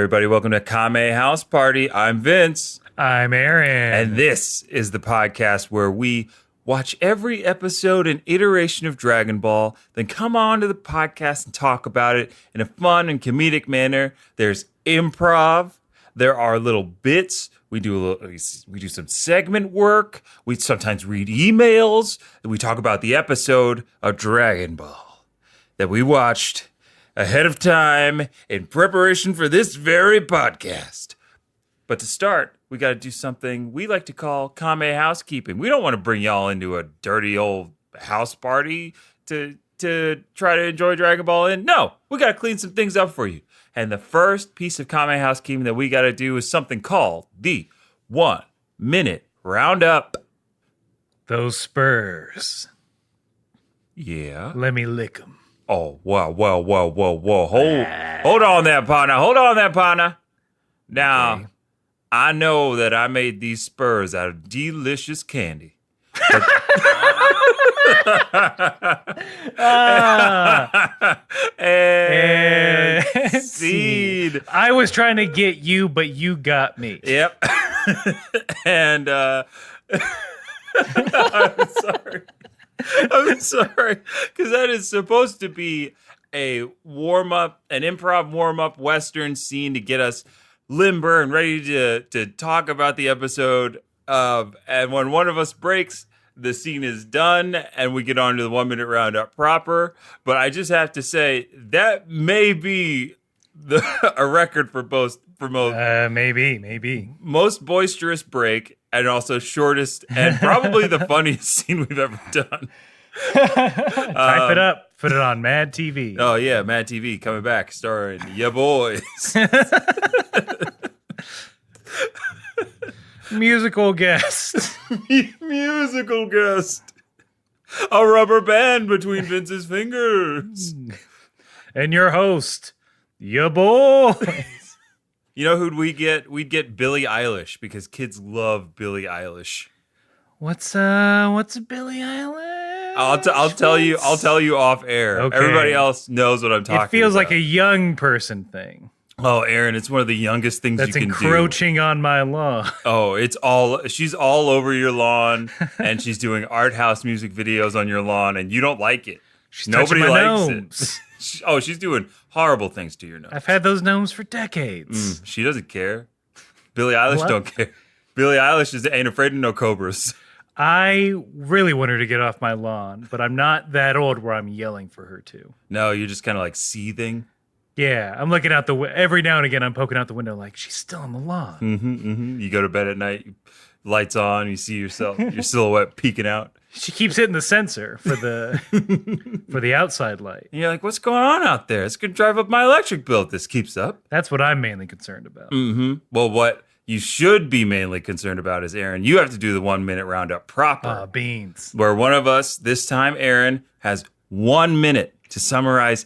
everybody. Welcome to Kame House Party. I'm Vince. I'm Aaron. And this is the podcast where we watch every episode and iteration of Dragon Ball, then come on to the podcast and talk about it in a fun and comedic manner. There's improv. There are little bits. We do some segment work. We sometimes read emails. And we talk about the episode of Dragon Ball that we watched ahead of time in preparation for this very podcast. But to start, we got to do something we like to call Kame housekeeping. We don't want to bring y'all into a dirty old house party to try to enjoy Dragon Ball in. No, we got to clean some things up for you. And the first piece of Kame housekeeping that we got to do is something called the 1 minute roundup. Those Spurs. Yeah. Let me lick them. Oh, whoa. Hold on there, partner. Now, okay. I know that I made these Spurs out of delicious candy. And seed. I was trying to get you, but you got me. Yep. And I'm sorry, because that is supposed to be a warm-up, an improv warm-up Western scene to get us limber and ready to talk about the episode. And when one of us breaks, the scene is done, and we get on to the 1 minute roundup proper. But I just have to say, that may be a record for most. Maybe. Most boisterous break, and also shortest, and probably the funniest scene we've ever done. Type it up. Put it on Mad TV. Oh, yeah, Mad TV coming back, starring ya boys. Musical guest. Musical guest. A rubber band between Vince's fingers. And your host, ya boys. You know who'd we get? We'd get Billie Eilish, because kids love Billie Eilish. What's a Billie Eilish? I'll tell you off air. Okay. Everybody else knows what I'm talking about. It feels like a young person thing. Oh, Aaron, it's one of the youngest things you can do. That's encroaching on my lawn. Oh, she's all over your lawn, and she's doing art house music videos on your lawn, and you don't like it. Nobody likes it. Oh, she's doing horrible things to your nose. I've had those gnomes for decades. She doesn't care. Billie Eilish don't care. Billie Eilish ain't afraid of no cobras. I really want her to get off my lawn, but I'm not that old where I'm yelling for her to. No, you're just kind of like seething. Yeah, I'm looking out every now and again. I'm poking out the window like she's still on the lawn. You go to bed at night, lights on, you see yourself, your silhouette peeking out. She keeps hitting the sensor for the outside light. And you're like, what's going on out there? It's going to drive up my electric bill if this keeps up. That's what I'm mainly concerned about. Mm-hmm. Well, what you should be mainly concerned about is, Aaron, you have to do the 1 minute roundup proper. Beans. Where one of us, this time Aaron, has 1 minute to summarize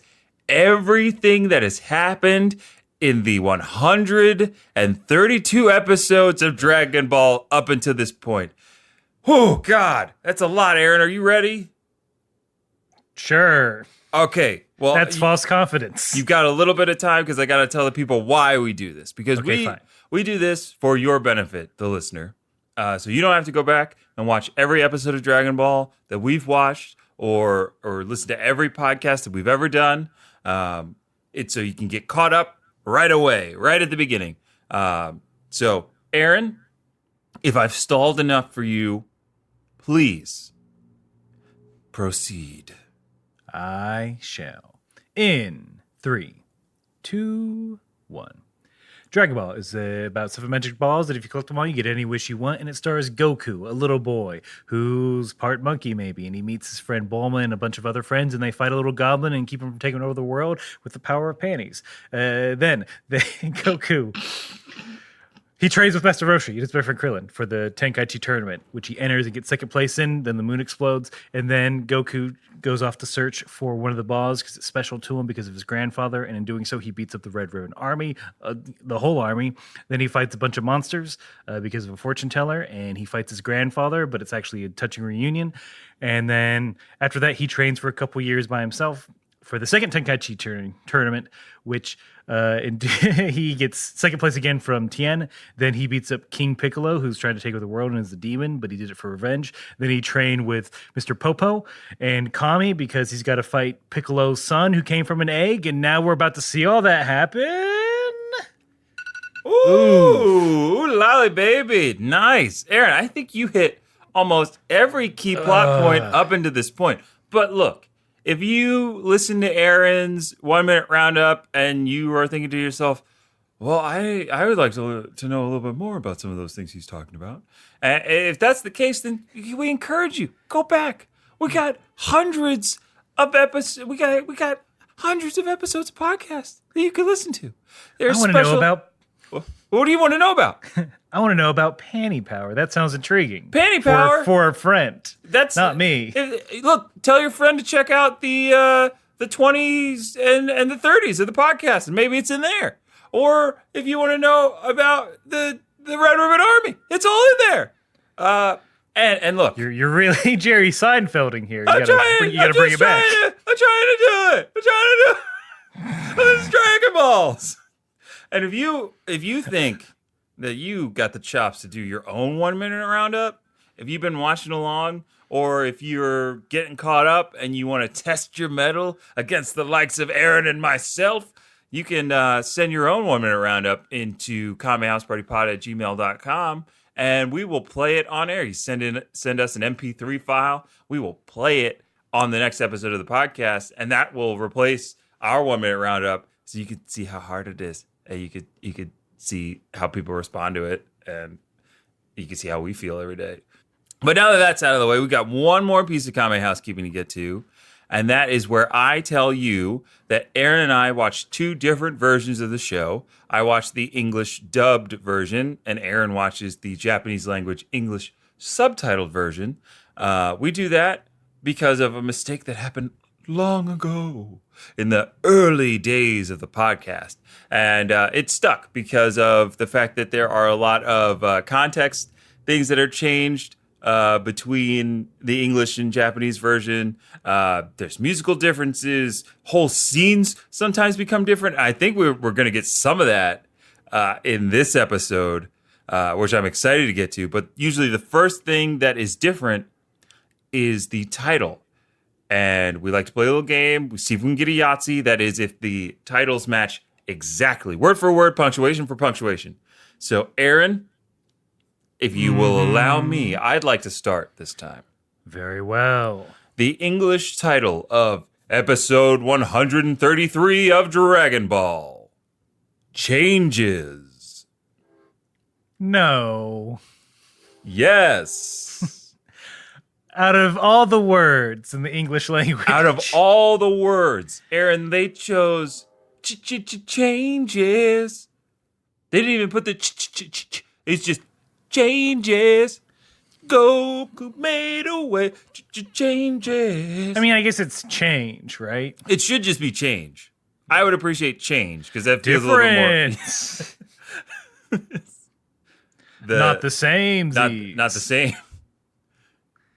everything that has happened in the 132 episodes of Dragon Ball up until this point. Oh, God, that's a lot, Aaron. Are you ready? Sure. Okay. Well, that's false confidence. You've got a little bit of time because I got to tell the people why we do this. Because we do this for your benefit, the listener. So you don't have to go back and watch every episode of Dragon Ball that we've watched or listen to every podcast that we've ever done. It's so you can get caught up right away, right at the beginning. So, Aaron, if I've stalled enough for you, please proceed. I shall. In 3, 2, 1. Dragon Ball is about 7 magic balls that if you collect them all, you get any wish you want, and it stars Goku, a little boy who's part monkey maybe, and he meets his friend Bulma and a bunch of other friends, and they fight a little goblin and keep him from taking over the world with the power of panties. Then Goku... He trains with Master Roshi and his best friend Krillin for the Tenkaichi tournament, which he enters and gets second place in. Then the moon explodes, and then Goku goes off to search for one of the balls because it's special to him because of his grandfather. And in doing so, he beats up the Red Ribbon Army, the whole army. Then he fights a bunch of monsters because of a fortune teller, and he fights his grandfather, but it's actually a touching reunion. And then after that, he trains for a couple years by himself for the second Tenkaichi tournament, which he gets second place again from Tien. Then he beats up King Piccolo, who's trying to take over the world and is a demon, but he did it for revenge. Then he trained with Mr. Popo and Kame because he's got to fight Piccolo's son, who came from an egg. And now we're about to see all that happen. Ooh, lolly baby. Nice. Aaron, I think you hit almost every key plot point up into this point. But look, if you listen to Aaron's 1 minute roundup and you are thinking to yourself, well, I would like to know a little bit more about some of those things he's talking about. And if that's the case, then we encourage you. Go back. We got hundreds of episodes. We got hundreds of episodes of podcasts that you can listen to. There's I want to know about... What do you want to know about? I want to know about panty power. That sounds intriguing. Panty power? For a friend. That's not me. Look, tell your friend to check out the 20s and the 30s of the podcast, and maybe it's in there. Or if you want to know about the Red Ribbon Army, it's all in there. And look, you're really Jerry Seinfelding here. You gotta bring it back. I'm trying to do it. This is Dragon Balls. And if you think that you got the chops to do your own 1 minute roundup, if you've been watching along, or if you're getting caught up and you want to test your mettle against the likes of Aaron and myself, you can send your own 1 minute roundup into kamehousepartypod@gmail.com, and we will play it on air. You send us an MP3 file. We will play it on the next episode of the podcast, and that will replace our 1 minute roundup, so you can see how hard it is. And you could see how people respond to it, and you can see how we feel every day. But now that that's out of the way, we got one more piece of Kame housekeeping to get to, and that is where I tell you that Aaron and I watched two different versions of the show. I watched the English dubbed version, and Aaron watches the Japanese language English subtitled version. We do that because of a mistake that happened long ago in the early days of the podcast. And it stuck because of the fact that there are a lot of context things that are changed between the English and Japanese version. There's musical differences. Whole scenes sometimes become different. I think we're going to get some of that in this episode, which I'm excited to get to. But usually the first thing that is different is the title. And we like to play a little game. We see if we can get a Yahtzee. That is if the titles match exactly, word for word, punctuation for punctuation. So, Aaron, if you will allow me, I'd like to start this time. Very well. The English title of episode 133 of Dragon Ball. Changes. No. Yes. Out of all the words in the English language. Out of all the words, Aaron, they chose changes. They didn't even put the ch. It's just changes. Goku made a way. Changes. I mean, I guess it's change, right? It should just be change. I would appreciate change because that feels a little bit more. Not the same. Not the same.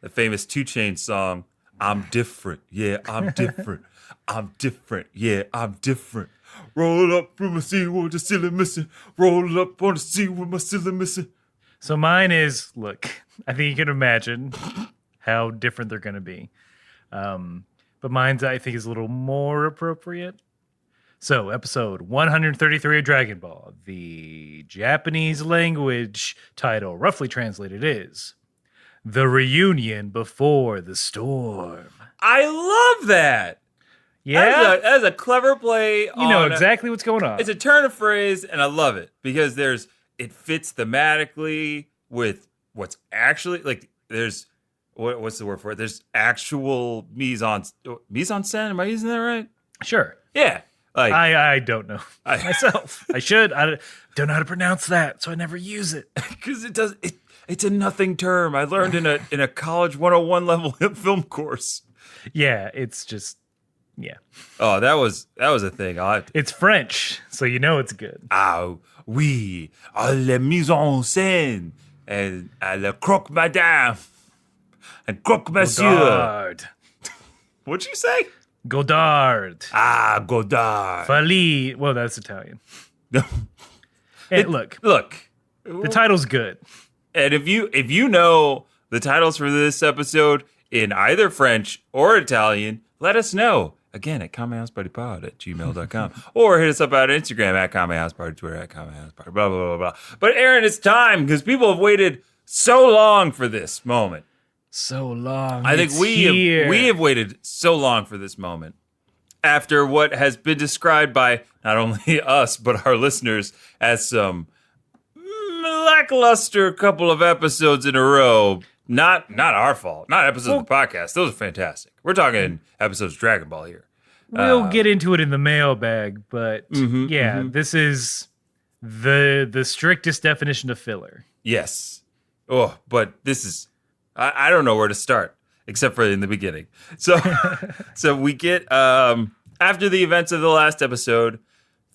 The famous 2 Chainz song, I'm different, yeah, I'm different. I'm different, yeah, I'm different. Roll up from a sea with the ceiling missing. Roll up on the sea with my ceiling missing. So mine is, look, I think you can imagine how different they're going to be. But mine's, I think, is a little more appropriate. So, episode 133 of Dragon Ball. The Japanese language title, roughly translated, is The Reunion Before the Storm. I love that. Yeah. That's a clever play. You know exactly what's going on. It's a turn of phrase, and I love it because it fits thematically with what's actually, like, there's, what's the word for it? There's actual mise en scène. Am I using that right? Sure. Yeah. Like, I don't know myself. I should. I don't know how to pronounce that, so I never use it. Because it's a nothing term. I learned in a college 101 level film course. Yeah, it's just, yeah. Oh, that was a thing. It's French, so you know it's good. Ah, oui, la mise en scène, and le croque madame, and croque monsieur. God. What'd you say? Godard. Ah, Godard. Fali. Well, that's Italian. And look, the title's good. And if you know the titles for this episode in either French or Italian, let us know. Again, at kamehousepartypod@gmail.com. Or hit us up on Instagram at kamehouseparty, Twitter at kamehouseparty, blah, blah, blah, blah. But Aaron, it's time because people have waited so long for this moment. So long. I think we have waited so long for this moment. After what has been described by not only us, but our listeners as some lackluster couple of episodes in a row. Not our fault. Not episodes of the podcast. Those are fantastic. We're talking episodes of Dragon Ball here. We'll get into it in the mailbag, but this is the strictest definition of filler. Yes. Oh, but this is... I don't know where to start, except for in the beginning. So we get... after the events of the last episode,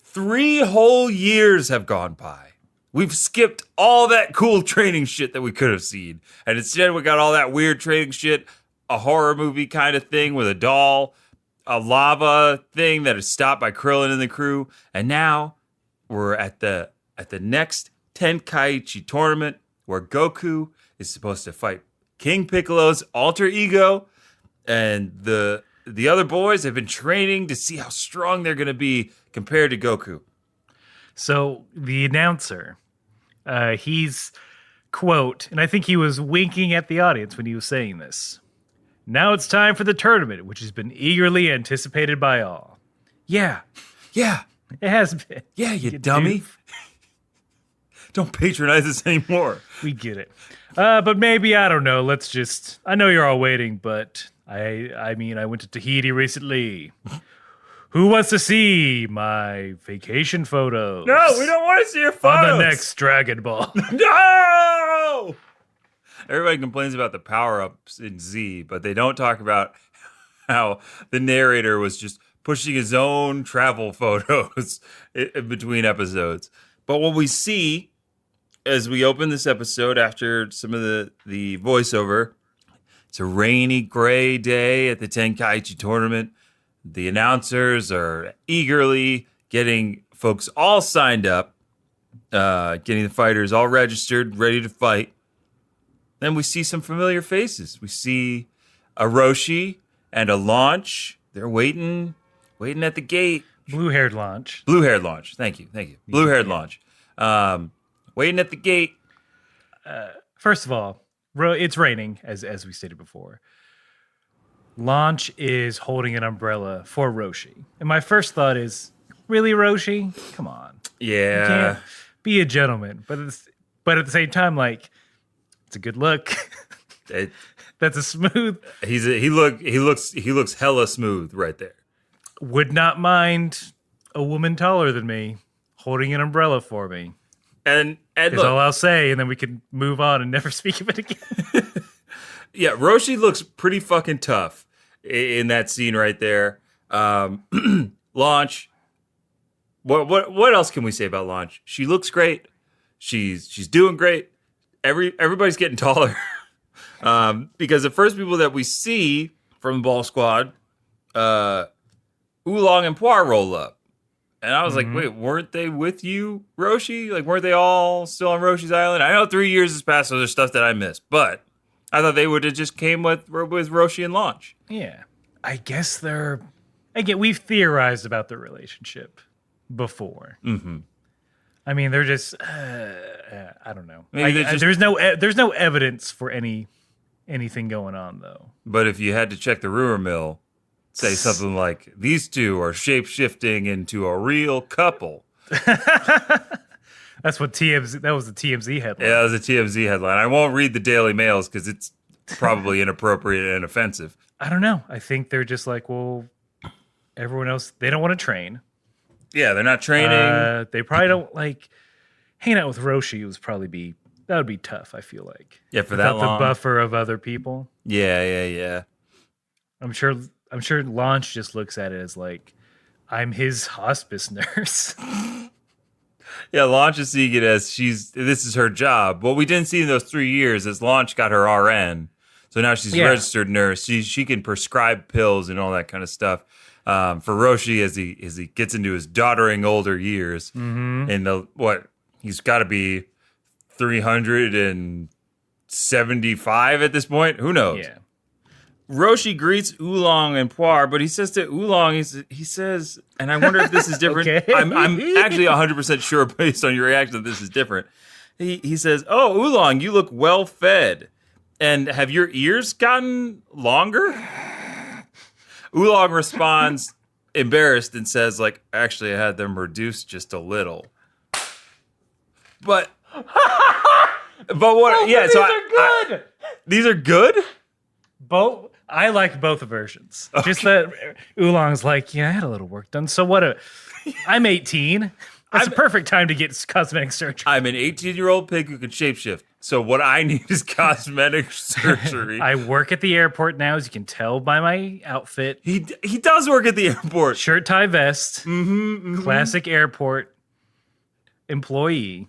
3 whole years have gone by. We've skipped all that cool training shit that we could have seen. And instead we got all that weird training shit, a horror movie kind of thing with a doll, a lava thing that is stopped by Krillin and the crew. And now we're at the next Tenkaichi tournament where Goku is supposed to fight King Piccolo's alter ego. And the other boys have been training to see how strong they're going to be compared to Goku. So the announcer... he's, quote, and I think he was winking at the audience when he was saying this. Now it's time for the tournament, which has been eagerly anticipated by all. Yeah. Yeah. It has been. Yeah, you dummy. Don't patronize us anymore. We get it. But maybe, I don't know, I know you're all waiting, but I mean, I went to Tahiti recently. Who wants to see my vacation photos? No, we don't want to see your photos. On the next Dragon Ball. No! Everybody complains about the power-ups in Z, but they don't talk about how the narrator was just pushing his own travel photos in between episodes. But what we see as we open this episode after some of the voiceover, it's a rainy, gray day at the Tenkaichi tournament. The announcers are eagerly getting folks all signed up, getting the fighters all registered, ready to fight. Then we see some familiar faces. We see a Roshi and a Launch. They're waiting at the gate. Blue-haired Launch. Blue-haired Launch. Thank you. Blue-haired Launch. Waiting at the gate. First of all, it's raining, as we stated before. Launch is holding an umbrella for Roshi. And my first thought is, really, Roshi? Come on. Yeah. You can't be a gentleman. But at the same time, like, it's a good look. That's a smooth. He looks hella smooth right there. Would not mind a woman taller than me holding an umbrella for me. And is all I'll say, and then we can move on and never speak of it again. Yeah, Roshi looks pretty fucking tough in that scene right there. Launch. What else can we say about Launch? She looks great. She's doing great. Everybody's getting taller. Because the first people that we see from the Ball Squad, Oolong and Poir roll up. And I was like, wait, weren't they with you, Roshi? Like, weren't they all still on Roshi's Island? I know 3 years has passed, so there's stuff that I missed. But I thought they would have just came with Roshi and Launch. Yeah. I guess we've theorized about the relationship before. Mm-hmm. I mean, they're just, I don't know. There's no evidence for anything going on, though. But if you had to check the rumor mill, say something like, these two are shape-shifting into a real couple. That was the TMZ headline. Yeah, that was a TMZ headline. I won't read the Daily Mails because it's probably inappropriate and offensive. I don't know. I think they're just like, well, everyone else, they don't want to train. Yeah, they're not training. They probably don't like hanging out with Roshi. That would be tough, I feel like. Yeah, for that long. The buffer of other people. Yeah. I'm sure Launch just looks at it as like, I'm his hospice nurse. Yeah, Launch is seeing it as this is her job. What we didn't see in those 3 years is Launch got her RN. So now she's a Yeah. registered nurse. She can prescribe pills and all that kind of stuff for Roshi as he gets into his doddering older years. Mm-hmm. And he's got to be 375 at this point. Who knows? Yeah. Roshi greets Oolong and Poir, but he says to Oolong, he says, and I wonder if this is different. Okay. I'm actually 100% sure based on your reaction that this is different. He says, "Oh, Oolong, you look well fed. And have your ears gotten longer?" Oolong responds, embarrassed, and says, like, actually, I had them reduced just a little. But what? Yeah, these are good. These are good? Both. I like both versions. Okay. Just that Oolong's like, yeah, I had a little work done. So what? I'm 18. That's a perfect time to get cosmetic surgery. I'm an 18-year-old pig who can shapeshift. So what I need is cosmetic surgery. I work at the airport now, as you can tell by my outfit. He does work at the airport. Shirt, tie, vest. Mm-hmm. Classic airport employee.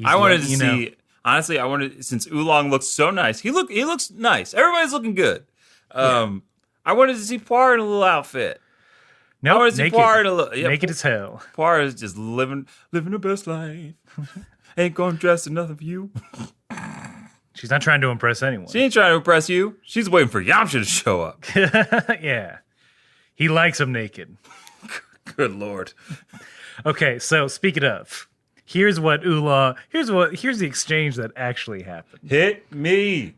I wanted to see. Honestly, since Oolong looks so nice. He looks nice. Everybody's looking good. I wanted to see Poir in a little outfit. No, nope, naked as hell. Poir is just living the best life. Ain't gonna dress enough for you. She's not trying to impress anyone. She ain't trying to impress you. She's waiting for Yamcha to show up. Yeah, he likes them naked. Good Lord. Okay, so speaking of, here's the exchange that actually happened. Hit me.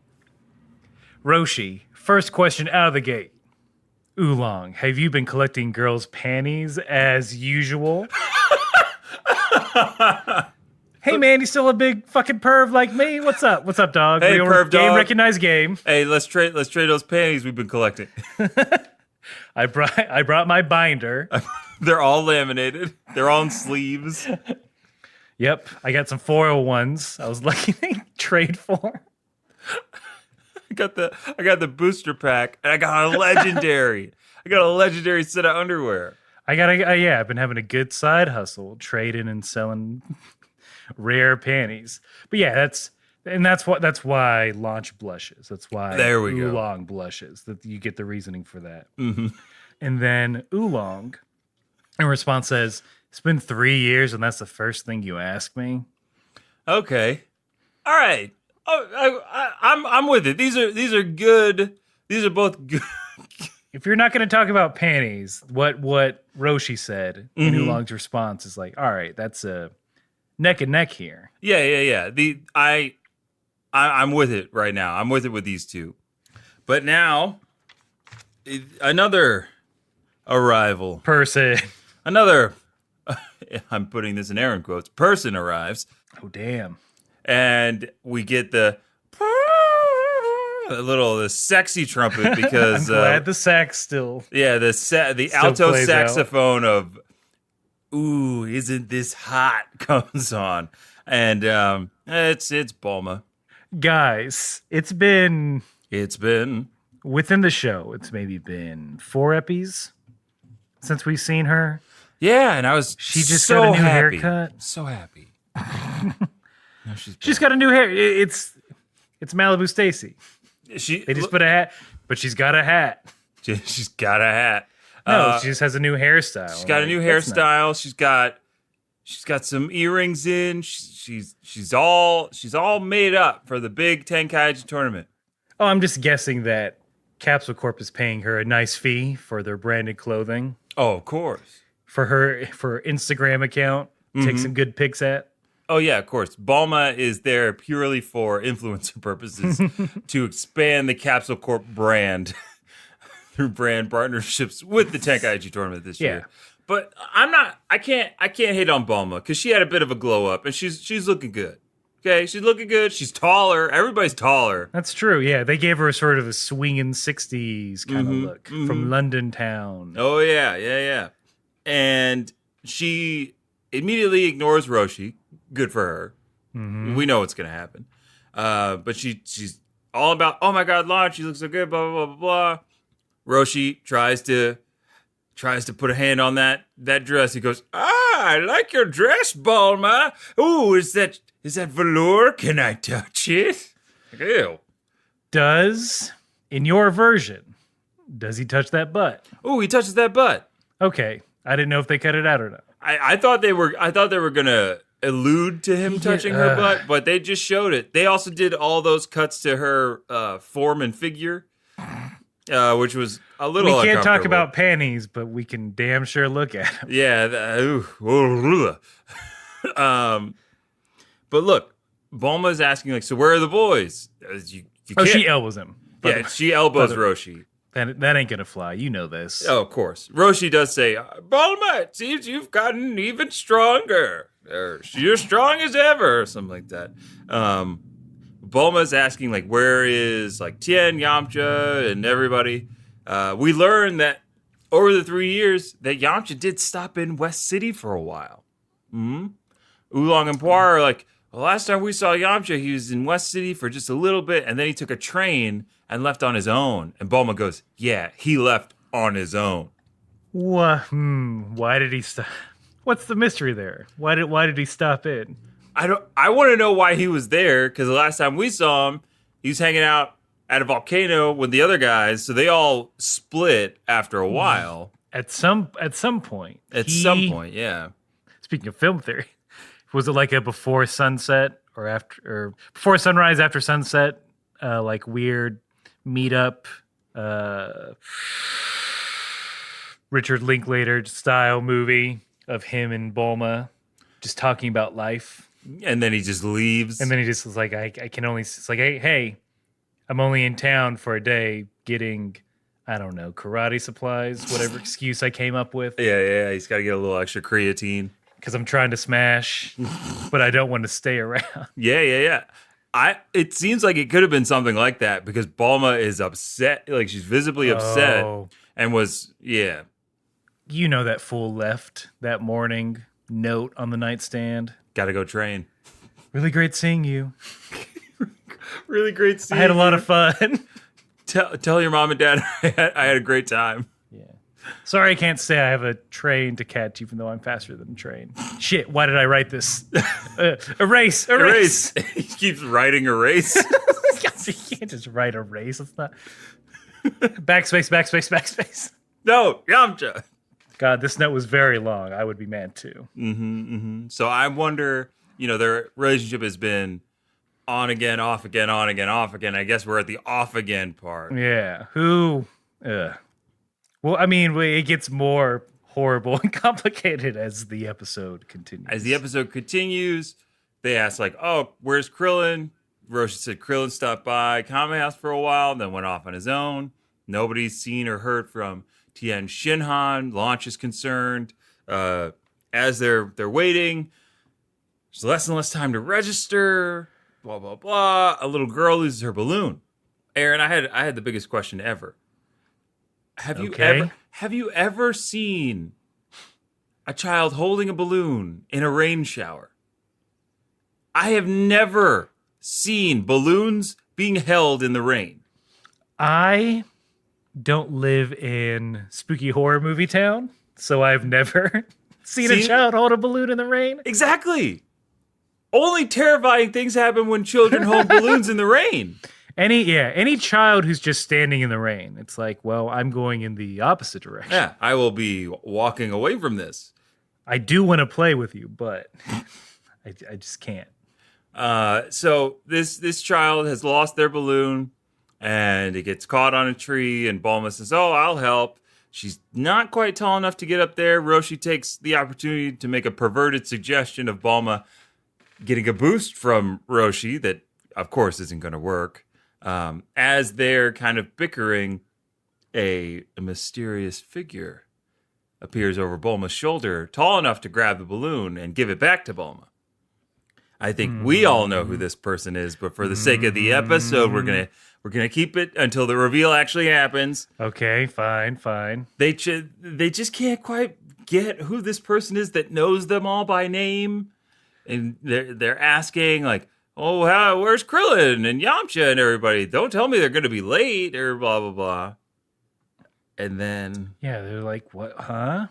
Roshi, first question out of the gate. Oolong, have you been collecting girls' panties as usual? Hey man, you still a big fucking perv like me? What's up? What's up, dog? Hey, perv game dog. recognized game. Hey, let's trade those panties we've been collecting. I brought my binder. They're all laminated. They're all in sleeves. Yep, I got some 401s. I was lucky to trade for. I got the booster pack, and I got a legendary. Set of underwear. I've been having a good side hustle, trading and selling rare panties. But yeah, that's why Launch blushes. That's why there we Oolong blushes. That you get the reasoning for that. Mm-hmm. And then Oolong, in response, says, "It's been 3 years, and that's the first thing you ask me." Okay, all right. Oh, I'm with it. These are good. These are both good. If you're not going to talk about panties, what Roshi said in Oolong's response is like, all right, that's a neck and neck here. Yeah. I'm with it right now. I'm with it with these two. But now, another arrival. Person. Another, I'm putting this in Aaron quotes, person arrives. Oh, damn. And we get the sexy trumpet because I'm glad the sax still. Yeah, the alto saxophone of "Ooh, isn't this hot?" comes on, and it's Bulma. Guys, it's been within the show. It's maybe been 4 episodes since we've seen her. Yeah, and she just got a new haircut. So happy. No, she's got a new hair. It's Malibu Stacy. They just put a hat, but she's got a hat. She's got a hat. No, she just has a new hairstyle. She's got a new hairstyle. She's got some earrings in. She's all made up for the big Tenkaichi tournament. Oh, I'm just guessing that Capsule Corp is paying her a nice fee for their branded clothing. Oh, of course. For her Instagram account, take some good pics at. Oh, yeah, of course. Bulma is there purely for influencer purposes to expand the Capsule Corp brand through brand partnerships with the Tenkaichi tournament this year. But I can't hate on Bulma because she had a bit of a glow up and she's looking good. Okay, she's looking good. She's taller. Everybody's taller. That's true. Yeah, they gave her a sort of a swinging 60s kind of look from London town. Oh, yeah. And she immediately ignores Roshi. Good for her. Mm-hmm. We know what's going to happen. But she's all about, oh my God, Launch, she looks so good, blah, blah, blah, blah. Roshi tries to put a hand on that dress. He goes, I like your dress, Bulma. Ooh, is that velour? Can I touch it? Ew. In your version, does he touch that butt? Oh, he touches that butt. Okay. I didn't know if they cut it out or not. I thought they were gonna allude to him touching her butt, but they just showed it. They also did all those cuts to her form and figure, which was a little. We can't talk about panties, but we can damn sure look at them. Yeah. But look, Bulma's asking like, so where are the boys? You she elbows him. Yeah, she elbows Roshi. That ain't gonna fly. You know this. Oh, of course. Roshi does say, Bulma, it seems you've gotten even stronger. Or, you're strong as ever, or something like that. Bulma's asking, like, where is, like, Tien, Yamcha, and everybody? We learned that over the 3 years that Yamcha did stop in West City for a while. Oolong and Puar are like, well, last time we saw Yamcha, he was in West City for just a little bit, and then he took a train and left on his own. And Bulma goes, yeah, he left on his own. What? Why did he stop? What's the mystery there? Why did he stop in? I want to know why he was there, because the last time we saw him, he was hanging out at a volcano with the other guys, so they all split after a while. At some point. Some point, yeah. Speaking of film theory, was it like a before sunset or before sunrise, after sunset, like weird meetup, Richard Linklater style movie of him and Bulma just talking about life, and then he just leaves, and then he just was like, I can only. It's like, hey, I'm only in town for a day, getting, I don't know, karate supplies, whatever excuse I came up with. Yeah, he's got to get a little extra creatine because I'm trying to smash, but I don't want to stay around. Yeah. It seems like it could have been something like that because Bulma is upset, like she's visibly upset, and was You know that fool left that morning. Note on the nightstand. Gotta go train. Really great seeing you. Really great seeing you. I had a lot of fun. Tell your mom and dad I had a great time. Yeah. Sorry I can't say I have a train to catch even though I'm faster than a train. Shit, why did I write this? Erase. He keeps writing erase. You can't just write erase. It's not. Backspace. No, Yamcha. God, this note was very long. I would be mad too. So I wonder, their relationship has been on again, off again, on again, off again. I guess we're at the off again part. Yeah. Who? Well, I mean, it gets more horrible and complicated as the episode continues. They ask like, "Oh, where's Krillin?" Roshi said Krillin stopped by Kame house for a while, then went off on his own. Nobody's seen or heard from Tien Shinhan. Launch is concerned. As they're waiting, there's less and less time to register. Blah blah blah. A little girl loses her balloon. Aaron, I had the biggest question ever. Have you ever seen a child holding a balloon in a rain shower? I have never seen balloons being held in the rain. I don't live in spooky horror movie town, so I've never seen a child hold a balloon in the rain. Exactly. Only terrifying things happen when children hold balloons in the rain. Any child who's just standing in the rain, it's like, well, I'm going in the opposite direction. Yeah, I will be walking away from this. I do want to play with you, but I just can't. So this child has lost their balloon, and it gets caught on a tree, and Bulma says, "Oh, I'll help." She's not quite tall enough to get up there. Roshi takes the opportunity to make a perverted suggestion of Bulma getting a boost from Roshi that, of course, isn't going to work. As they're kind of bickering, a mysterious figure appears over Bulma's shoulder, tall enough to grab the balloon and give it back to Bulma. I think we all know who this person is, but for the sake of the episode, we're gonna keep it until the reveal actually happens. Okay, fine. They just can't quite get who this person is that knows them all by name, and they're asking like, "Oh, where's Krillin and Yamcha and everybody? Don't tell me they're gonna be late or blah blah blah." And then they're like, "What? Huh?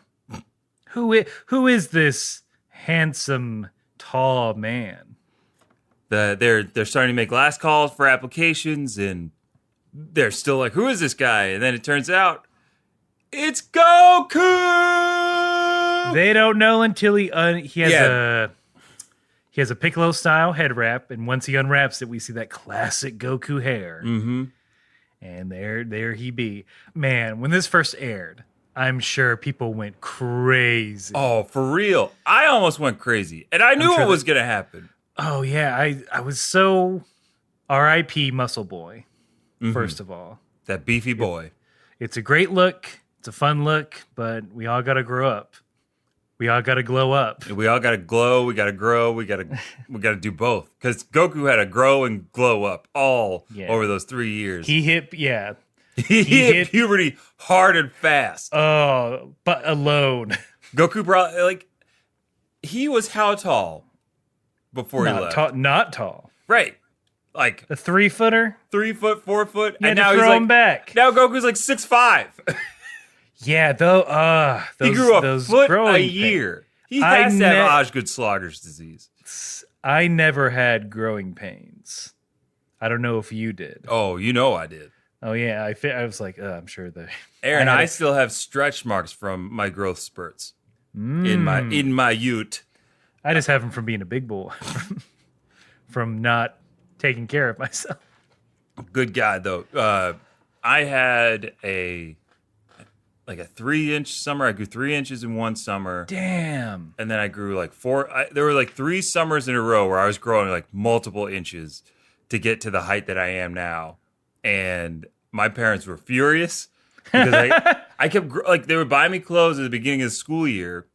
Who is this handsome?" tall man. They're starting to make last calls for applications, and they're still like, who is this guy? And then it turns out it's Goku. They don't know until he has a Piccolo style head wrap, and once he unwraps it, we see that classic Goku hair. Mm-hmm. And there he be. Man, when this first aired, I'm sure people went crazy. Oh, for real. I almost went crazy. And I knew what was going to happen. Oh, yeah. I was so R.I.P. Muscle Boy, first of all. That beefy boy. It's a great look. It's a fun look, but we all got to grow up. We all got to glow up. We all got to glow. We got to grow. We got to do both. Because Goku had to grow and glow up all over those 3 years. He hit puberty hard and fast. Oh, but alone. Goku he was how tall before he left? Not tall. Right. Like a 3-footer? 3 foot, 4 foot. And now he's like, him back. Now Goku's like 6'5". Yeah, though. He grew a foot a year. He has to have Osgood-Schlager's disease. I never had growing pains. I don't know if you did. Oh, you know I did. Oh yeah, I was like, I'm sure they. Aaron, I still have stretch marks from my growth spurts in my ute. I just have them from being a big boy, from not taking care of myself. Good guy though. I had a 3-inch summer. I grew 3 inches in one summer. Damn. And then I grew like 4. There were like 3 summers in a row where I was growing like multiple inches to get to the height that I am now. And my parents were furious because I kept they would buy me clothes at the beginning of the school year.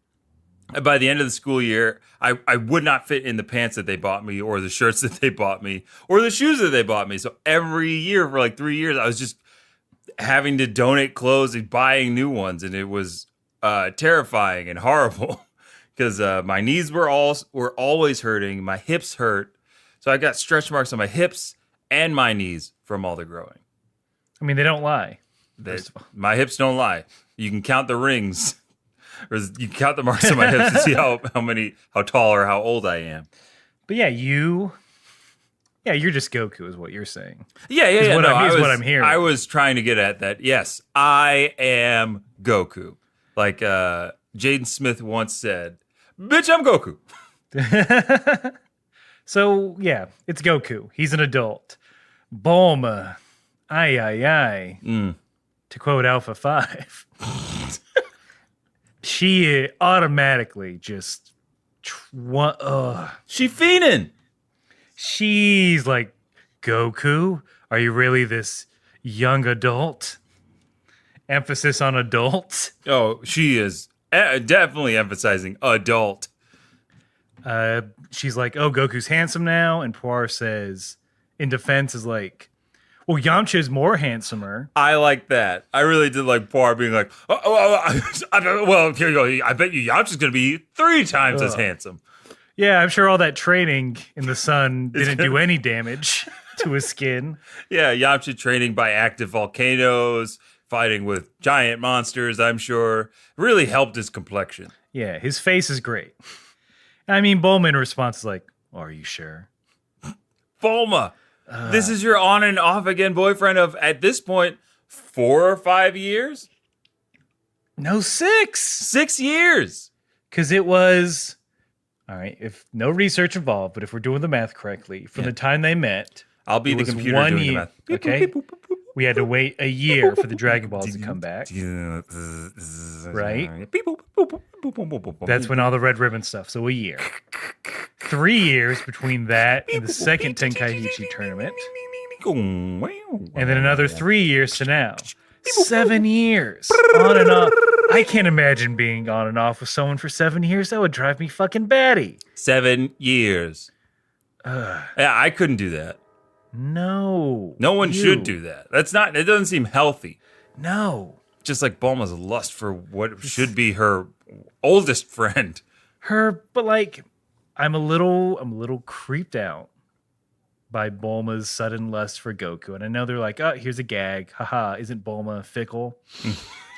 And by the end of the school year, I would not fit in the pants that they bought me or the shirts that they bought me or the shoes that they bought me. So every year for like 3 years, I was just having to donate clothes and buying new ones. And it was terrifying and horrible because my knees were always hurting. My hips hurt. So I got stretch marks on my hips and my knees from all the growing. I mean, they don't lie. My hips don't lie. You can count the rings, or you can count the marks on my hips to see how tall or how old I am. But yeah, you're just Goku, is what you're saying. Yeah. What I'm hearing. I was trying to get at that. Yes, I am Goku. Like Jaden Smith once said, "Bitch, I'm Goku." So yeah, it's Goku. He's an adult. Bulma, ay. To quote Alpha 5, she automatically just She fiending. She's like, Goku, are you really this young adult? Emphasis on adult. Oh, she is definitely emphasizing adult. She's like, oh, Goku's handsome now. And Poir says, in defense, is like, well, Yamcha's more handsomer. I like that. I really did like Poir being like, well, here you go. I bet you Yamcha's going to be 3 times as handsome. Yeah, I'm sure all that training in the sun didn't do any damage to his skin. Yeah, Yamcha training by active volcanoes, fighting with giant monsters, I'm sure. Really helped his complexion. Yeah, his face is great. I mean, Bulma in response is like, are you sure? Bulma, this is your on and off again boyfriend of, at this point, 4 or 5 years? No, 6. 6 years. Because it was, all right, if no research involved, but if we're doing the math correctly, from the time they met, I'll be the computer doing the math. Okay. We had to wait a year for the Dragon Balls to come back. Right? That's when all the red ribbon stuff. So a year. 3 years between that and the second Tenkaichi tournament. And then another 3 years to now. 7 years. On and off. I can't imagine being on and off with someone for 7 years. That would drive me fucking batty. 7 years. Yeah, I couldn't do that. No. No one should do that. It doesn't seem healthy. No. Just like Bulma's lust for what should be her oldest friend. But like, I'm a little creeped out by Bulma's sudden lust for Goku. And I know they're like, oh, here's a gag. Haha, isn't Bulma fickle?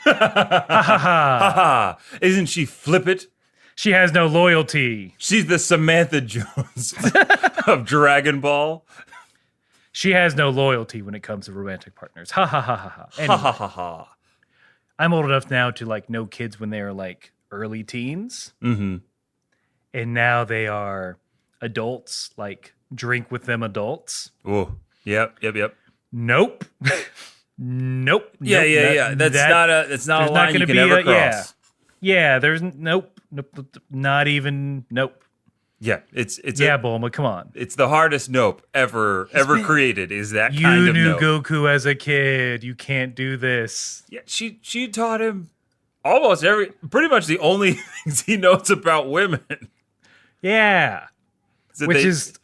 Haha. Isn't she flippant? She has no loyalty. She's the Samantha Jones of Dragon Ball. She has no loyalty when it comes to romantic partners. Ha ha ha ha ha. Anyway, Ha ha ha ha. I'm old enough now to like know kids when they were like early teens. Mm-hmm. And now they are adults, like drink with them adults. Oh, yep. Nope. Nope. Yeah. That's not a line you can ever cross. Yeah, there's nope. Not even nope. Yeah, it's Bulma, come on. It's the hardest nope ever created. Is that You kind of knew nope? Goku as a kid. You can't do this. Yeah, she taught him almost pretty much the only things he knows about women. Yeah. So I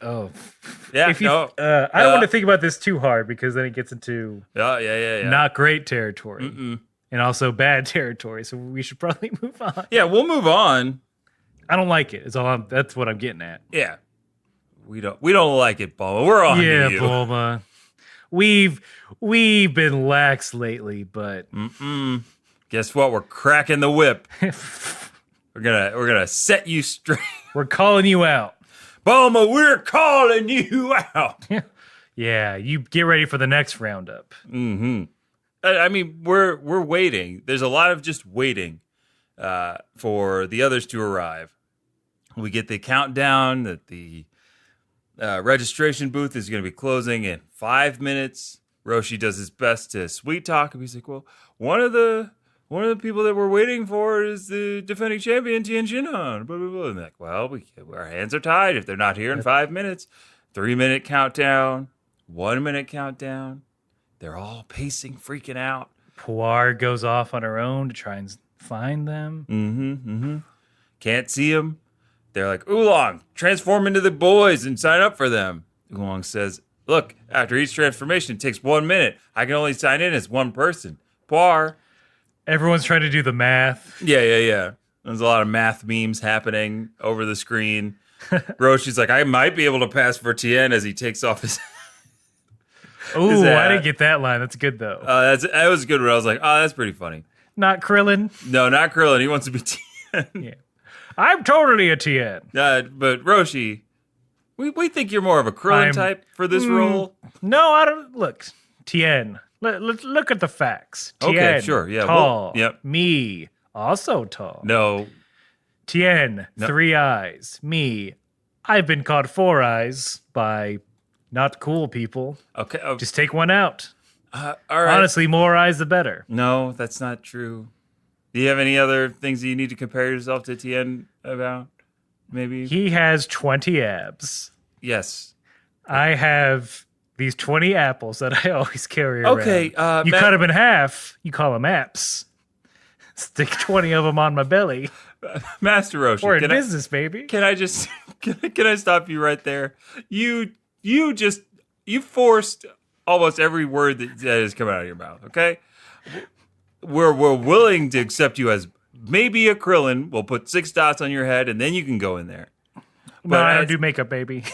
don't want to think about this too hard because then it gets into not great territory and also bad territory. So we should probably move on. Yeah, we'll move on. I don't like it. That's what I'm getting at. Yeah, we don't like it, Bulma. We're on to you. Bulma. We've been lax lately, but guess what? We're cracking the whip. We're gonna set you straight. We're calling you out. Bulma, we're calling you out. Yeah, you get ready for the next roundup. Mm-hmm. I mean, we're waiting. There's a lot of just waiting for the others to arrive. We get the countdown that the registration booth is going to be closing in 5 minutes. Roshi does his best to sweet talk him. He's like, "Well, one of the people that we're waiting for is the defending champion Tien Shinhan." Blah, blah, blah. And like, well, our hands are tied if they're not here in 5 minutes. 3-minute countdown, 1-minute countdown. They're all pacing, freaking out. Puar goes off on her own to try and find them. Can't see them. They're like, "Oolong, transform into the boys and sign up for them." Oolong says, "Look, after each transformation, it takes 1 minute. I can only sign in as one person." Puar. Everyone's trying to do the math. Yeah. There's a lot of math memes happening over the screen. Roshi's like, "I might be able to pass for Tien" as he takes off his... Ooh, I didn't get that line. That's good, though. That was a good one. I was like, oh, that's pretty funny. Not Krillin? No, not Krillin. He wants to be Tien. Yeah. I'm totally a Tien. But Roshi, we think you're more of a Krillin type for this role. No, I don't. Look, Tien. Look at the facts. Tien, okay, sure. Yeah. Tall. Yep. Me, also tall. No. Tien, 3 eyes. Me, I've been caught 4 eyes by not cool people. Okay. Just take one out. All right. Honestly, more eyes the better. No, that's not true. Do you have any other things that you need to compare yourself to Tien about? Maybe? He has 20 abs. Yes. I have these 20 apples that I always carry around. Okay. You cut them in half, you call them apps. Stick 20 of them on my belly. Master Roshi. We're in business, baby. Can I just can I stop you right there? You forced almost every word that has come out of your mouth, okay? We're willing to accept you as maybe a Krillin. We'll put 6 dots on your head, and then you can go in there. No, I don't do makeup, baby.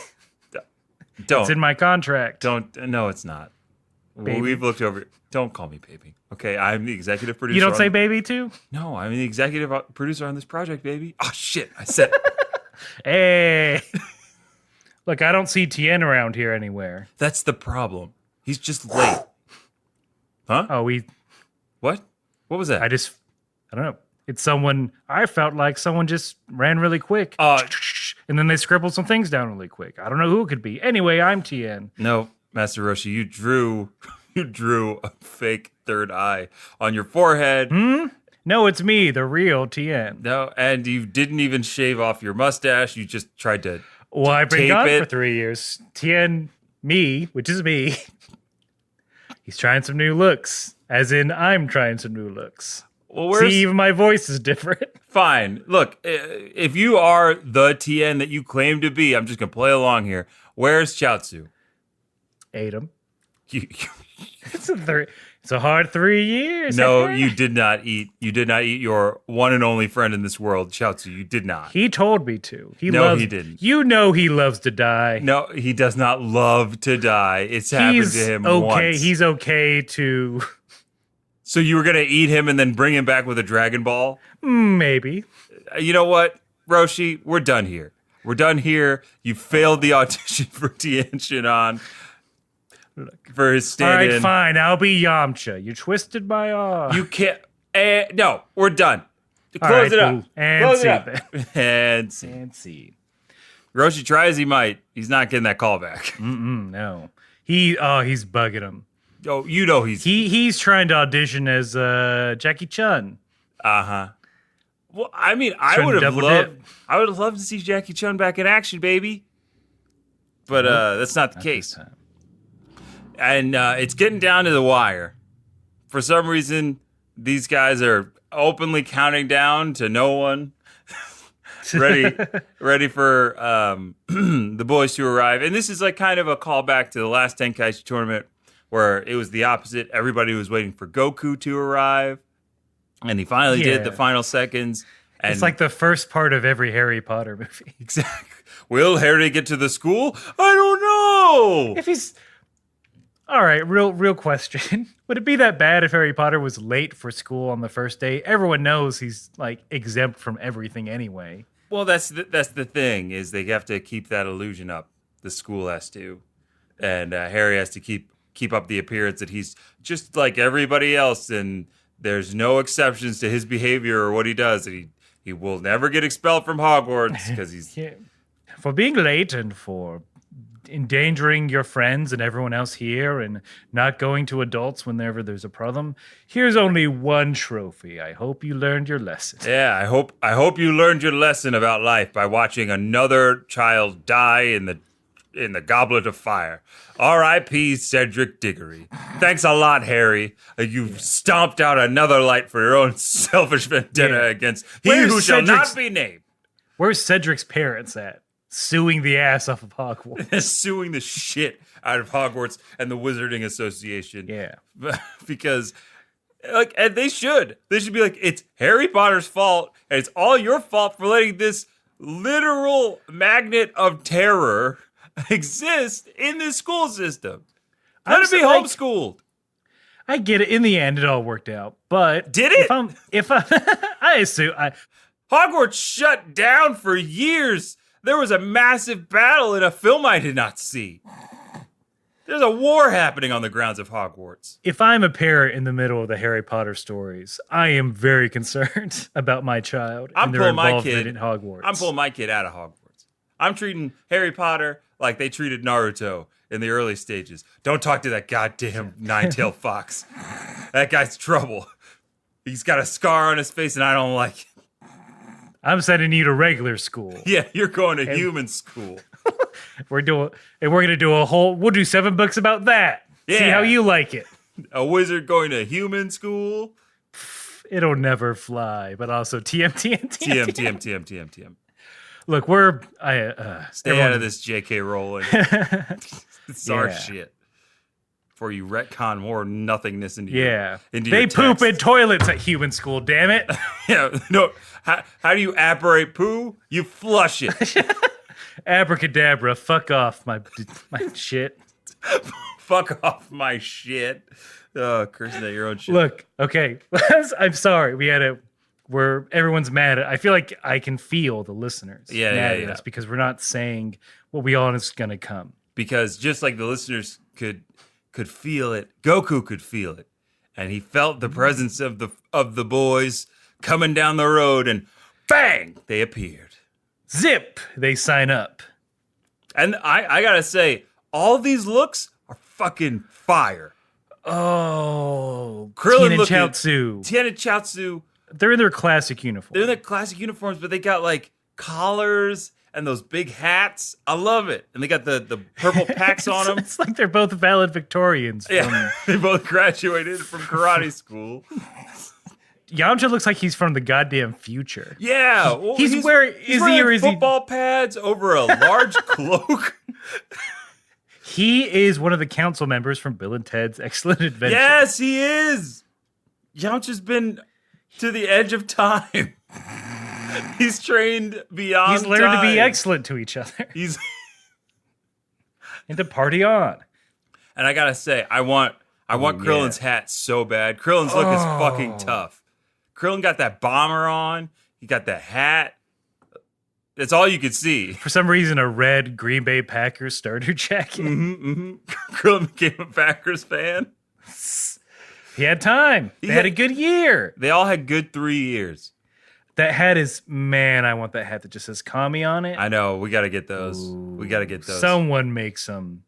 Don't. It's in my contract. Don't. No, it's not. Baby. We've looked over. Don't call me baby. Okay, I'm the executive producer. You don't say baby too? No, I'm the executive producer on this project, baby. Oh shit, I said it. Hey. Look, I don't see Tien around here anywhere. That's the problem. He's just late. Huh? Oh, What? What was that? I don't know. It's someone, I felt like someone just ran really quick. And then they scribbled some things down really quick. I don't know who it could be. Anyway, I'm Tien. No, Master Roshi, you drew a fake third eye on your forehead. No, it's me, the real Tien. No, and you didn't even shave off your mustache. You just tried to Well, I've been gone it. for 3 years. Tien, me, which is me, he's trying some new looks. As in, I'm trying some new looks. Well, see, even my voice is different. Fine. Look, if you are the Tien that you claim to be, I'm just going to play along here. Where's Chaozu? Ate him. It's a hard 3 years. No, you did not eat. You did not eat your one and only friend in this world, Chaozu. You did not. He told me to. He didn't. You know he loves to die. No, he does not love to die. It's happened to him once. He's okay to... So you were going to eat him and then bring him back with a Dragon Ball? Maybe. You know what, Roshi? We're done here. You failed the audition for Tien Shinhan. for his All right, stand-in. fine. I'll be Yamcha. You twisted my arm. You can't. No, we're done. All Close right, it up. cool. And Close see it up. then. And see. And see. Roshi try as he might, he's not getting that call back. No. He's bugging him. Oh, you know He's trying to audition as Jackie Chun. Uh-huh. Well, I mean, I Trying would to have double loved dip. I would have loved to see Jackie Chun back in action, baby. But that's not the case. This time. And it's getting down to the wire. For some reason, these guys are openly counting down to no one. ready for the boys to arrive. And this is like kind of a callback to the last Tenkaichi tournament where it was the opposite. Everybody was waiting for Goku to arrive. And he finally did the final seconds. And It's like the first part of every Harry Potter movie. exactly. Will Harry get to the school? I don't know. If he's all right, real question. Would it be that bad if Harry Potter was late for school on the first day? Everyone knows he's like exempt from everything anyway. Well, that's the thing is they have to keep that illusion up. The school has to, and Harry has to keep up the appearance that he's just like everybody else, and there's no exceptions to his behavior or what he does. And he will never get expelled from Hogwarts because he's For being late and for endangering your friends and everyone else here and not going to adults whenever there's a problem. Here's only one trophy. I hope you learned your lesson. Yeah, I hope you learned your lesson about life by watching another child die in the goblet of fire. R.I.P. Cedric Diggory. Thanks a lot, Harry. You've stomped out another light for your own selfish vendetta against he Where's who shall Cedric's- not be named. Where's Cedric's parents at? Suing the ass off of Hogwarts. Suing the shit out of Hogwarts and the Wizarding Association. Yeah. Because and they should be like, it's Harry Potter's fault, and it's all your fault for letting this literal magnet of terror exist in this school system. Let it be homeschooled. I get it. In the end, it all worked out. But Did it? I assume Hogwarts shut down for years. There was a massive battle in a film I did not see. There's a war happening on the grounds of Hogwarts. if I'm a parent in the middle of the Harry Potter stories, I am very concerned about my child I'm and their pulling my involvement kid in Hogwarts. I'm pulling my kid out of Hogwarts. I'm treating Harry Potter like they treated Naruto in the early stages. Don't talk to that goddamn nine-tailed fox. That guy's trouble. He's got a scar on his face, and I don't like it. I'm sending you to regular school. Yeah, you're going to human school. We're gonna do we'll do 7 books about that. See Yeah. how you like it. A wizard going to human school. It'll never fly, but also TM. TM. Look, Stay out of this JK Rowling. It's our Yeah. shit. Before you retcon more nothingness into they your poop text. in toilets at human school. Damn it! Yeah, no. How do you apparate poo? You flush it. Abracadabra, fuck off my shit. Fuck off my shit. Oh, cursing at your own shit. Look, okay, I'm sorry. Everyone's mad at. I feel like I can feel the listeners Yeah, mad yeah, at yeah. us because we're not saying what we all is gonna come. Because just like the listeners could feel it, Goku could feel it, and he felt the presence of the boys coming down the road, and bang, they appeared. Zip, they sign up. And I gotta say, all these looks are fucking fire. Oh, Krillin Tien and looking- Chaozu. Tien and Chaozu, They're in their classic uniform. they're in their classic uniforms, but they got like collars and those big hats. I love it. And they got the purple packs on them. It's like they're both valedictorians. Yeah, they both graduated from karate school. Yamcha looks like he's from the goddamn future. Yeah, well, He's wearing- he's is he wearing or is he- football pads over a large cloak. He is one of the council members from Bill and Ted's Excellent Adventure. Yes, he is. Yamcha's been to the edge of time. He's trained beyond. He's learned to be time. excellent to each other He's and to party on. and I gotta say, I want Krillin's hat so bad. Krillin's look is fucking tough. Krillin got that bomber on. He got that hat. That's all you could see. For some reason, a red Green Bay Packers starter jacket. Krillin became a Packers fan. He had time. They had a good year. They all had good 3 years. That hat is, man, I want that hat that just says Kame on it. I know. We got to get those. We got to get those. Someone make some.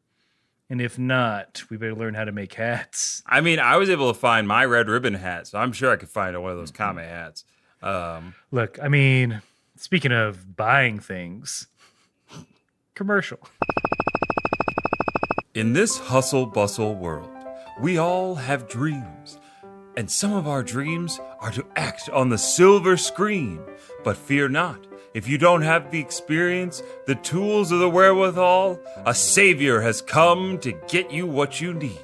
And if not, we better learn how to make hats. I mean, I was able to find my red ribbon hat, so I'm sure I could find one of those Kame hats. Look, I mean, speaking of buying things, commercial. In this hustle-bustle world, we all have dreams. And some of our dreams are to act on the silver screen. But fear not. If you don't have the experience, the tools, or the wherewithal, a savior has come to get you what you need.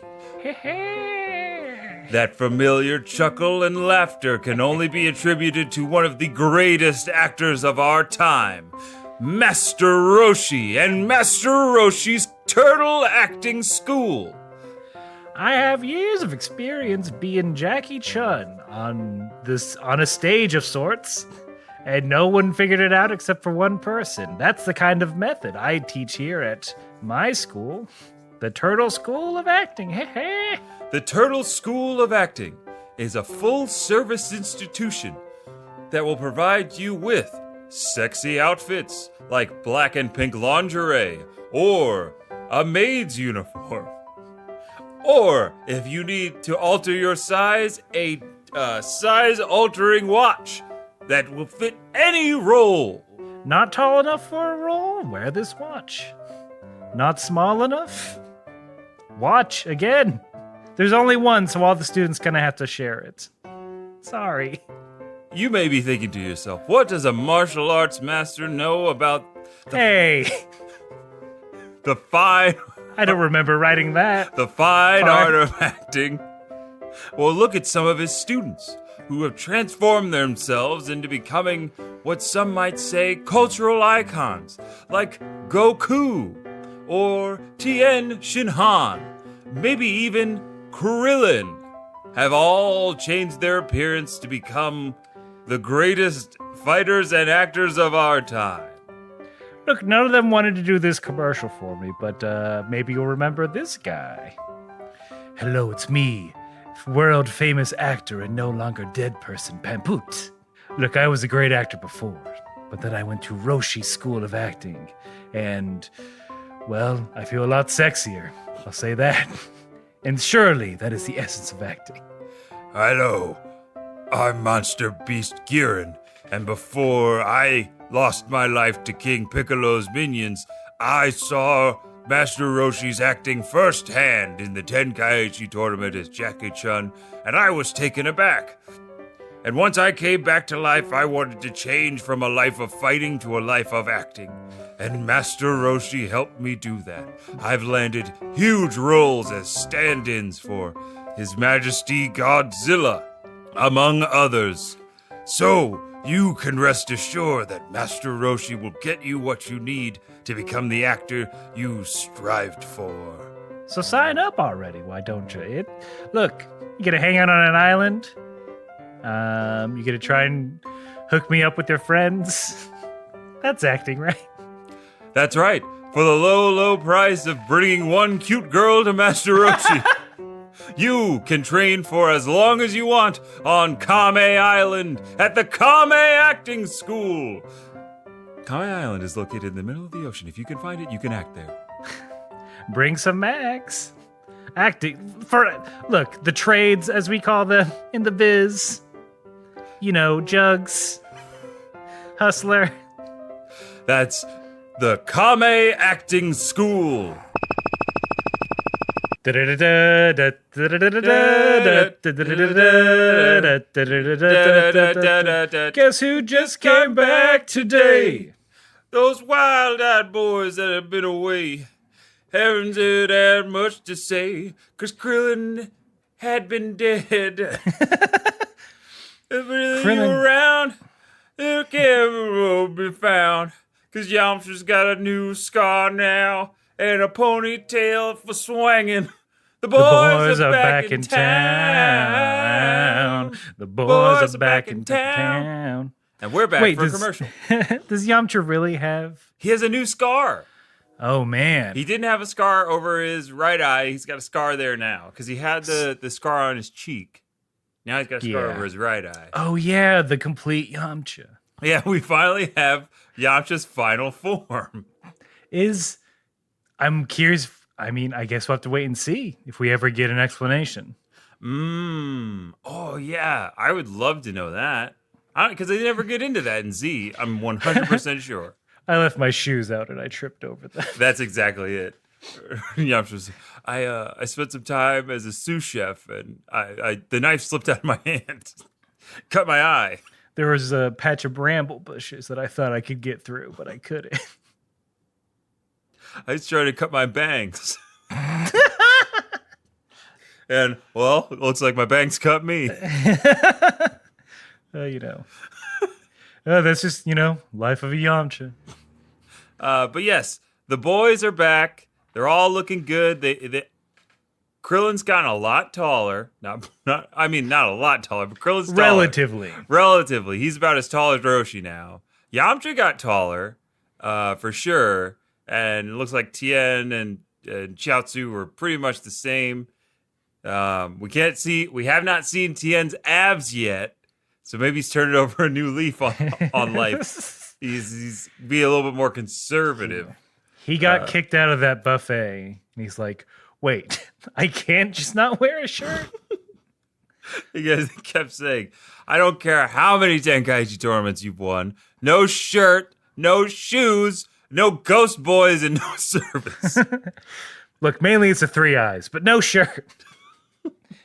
That familiar chuckle and laughter can only be attributed to one of the greatest actors of our time, Master Roshi and Master Roshi's Turtle Acting School. I have years of experience being Jackie Chun on a stage of sorts, and no one figured it out except for one person. That's the kind of method I teach here at my school, the Turtle School of Acting. The Turtle School of Acting is a full-service institution that will provide you with sexy outfits like black and pink lingerie or a maid's uniform. Or, if you need to alter your size, a size-altering watch that will fit any role. Not tall enough for a role? Wear this watch. Not small enough? Watch again. There's only one, so all the students gonna have to share it. Sorry. You may be thinking to yourself, what does a martial arts master know about the fine... I don't remember writing that. The fine art of acting. Well, look at some of his students who have transformed themselves into becoming what some might say cultural icons, like Goku or Tien Shinhan, maybe even Krillin, have all changed their appearance to become the greatest fighters and actors of our time. Look, none of them wanted to do this commercial for me, but maybe you'll remember this guy. Hello, it's me, world-famous actor and no longer dead person, Pamput. Look, I was a great actor before, but then I went to Roshi's School of Acting, and, well, I feel a lot sexier. I'll say that. And surely that is the essence of acting. Hello, I'm Monster Beast Girin, and before I lost my life to King Piccolo's minions, I saw Master Roshi's acting firsthand in the Tenkaichi tournament as Jackie Chun, and I was taken aback. And once I came back to life, I wanted to change from a life of fighting to a life of acting. And Master Roshi helped me do that. I've landed huge roles as stand-ins for His Majesty Godzilla, among others. So, you can rest assured that Master Roshi will get you what you need to become the actor you strived for. So sign up already, why don't you? Look, you gonna hang out on an island? You gonna try and hook me up with your friends? That's acting, right? That's right. For the low, low price of bringing one cute girl to Master Roshi. You can train for as long as you want on Kame Island at the Kame Acting School. Kame Island is located in the middle of the ocean. If you can find it, you can act there. Bring some Max. Acting look, the trades as we call them in the biz. You know, jugs, hustler. That's the Kame Acting School. Guess who just came back today? Those wild-eyed boys that have been away haven't had much to say, 'cause Krillin had been dead. If you around, there can't be found, 'cause Yamcha's got a new scar now and a ponytail for swanging. The boys are back in town. The boys are back in town. And we're back for a commercial. Does Yamcha really have? He has a new scar. Oh, man. He didn't have a scar over his right eye. He's got a scar there now because he had the scar on his cheek. Now he's got a scar over his right eye. Oh, yeah, the complete Yamcha. Yeah, we finally have Yamcha's final form. I'm curious. I mean, I guess we'll have to wait and see if we ever get an explanation. Oh, yeah. I would love to know that. Because they never get into that in Z. I'm 100% sure. I left my shoes out and I tripped over them. That's exactly it. Yamcha's, I spent some time as a sous chef, and the knife slipped out of my hand, cut my eye. There was a patch of bramble bushes that I thought I could get through, but I couldn't. I was trying to cut my bangs. And, well, it looks like my bangs cut me. That's just, life of a Yamcha. But yes, the boys are back. They're all looking good. Krillin's gotten a lot taller. Not a lot taller, but Krillin's taller. Relatively. He's about as tall as Roshi now. Yamcha got taller, for sure. And it looks like Tien and Chiaotzu were pretty much the same. We have not seen Tien's abs yet. So maybe he's turning over a new leaf on life. He's be a little bit more conservative. He got kicked out of that buffet, and he's like, wait, I can't just not wear a shirt? He kept saying, I don't care how many Tenkaichi tournaments you've won. No shirt, no shoes, no ghost boys, and no service. Look, mainly it's the 3 eyes, but no shirt.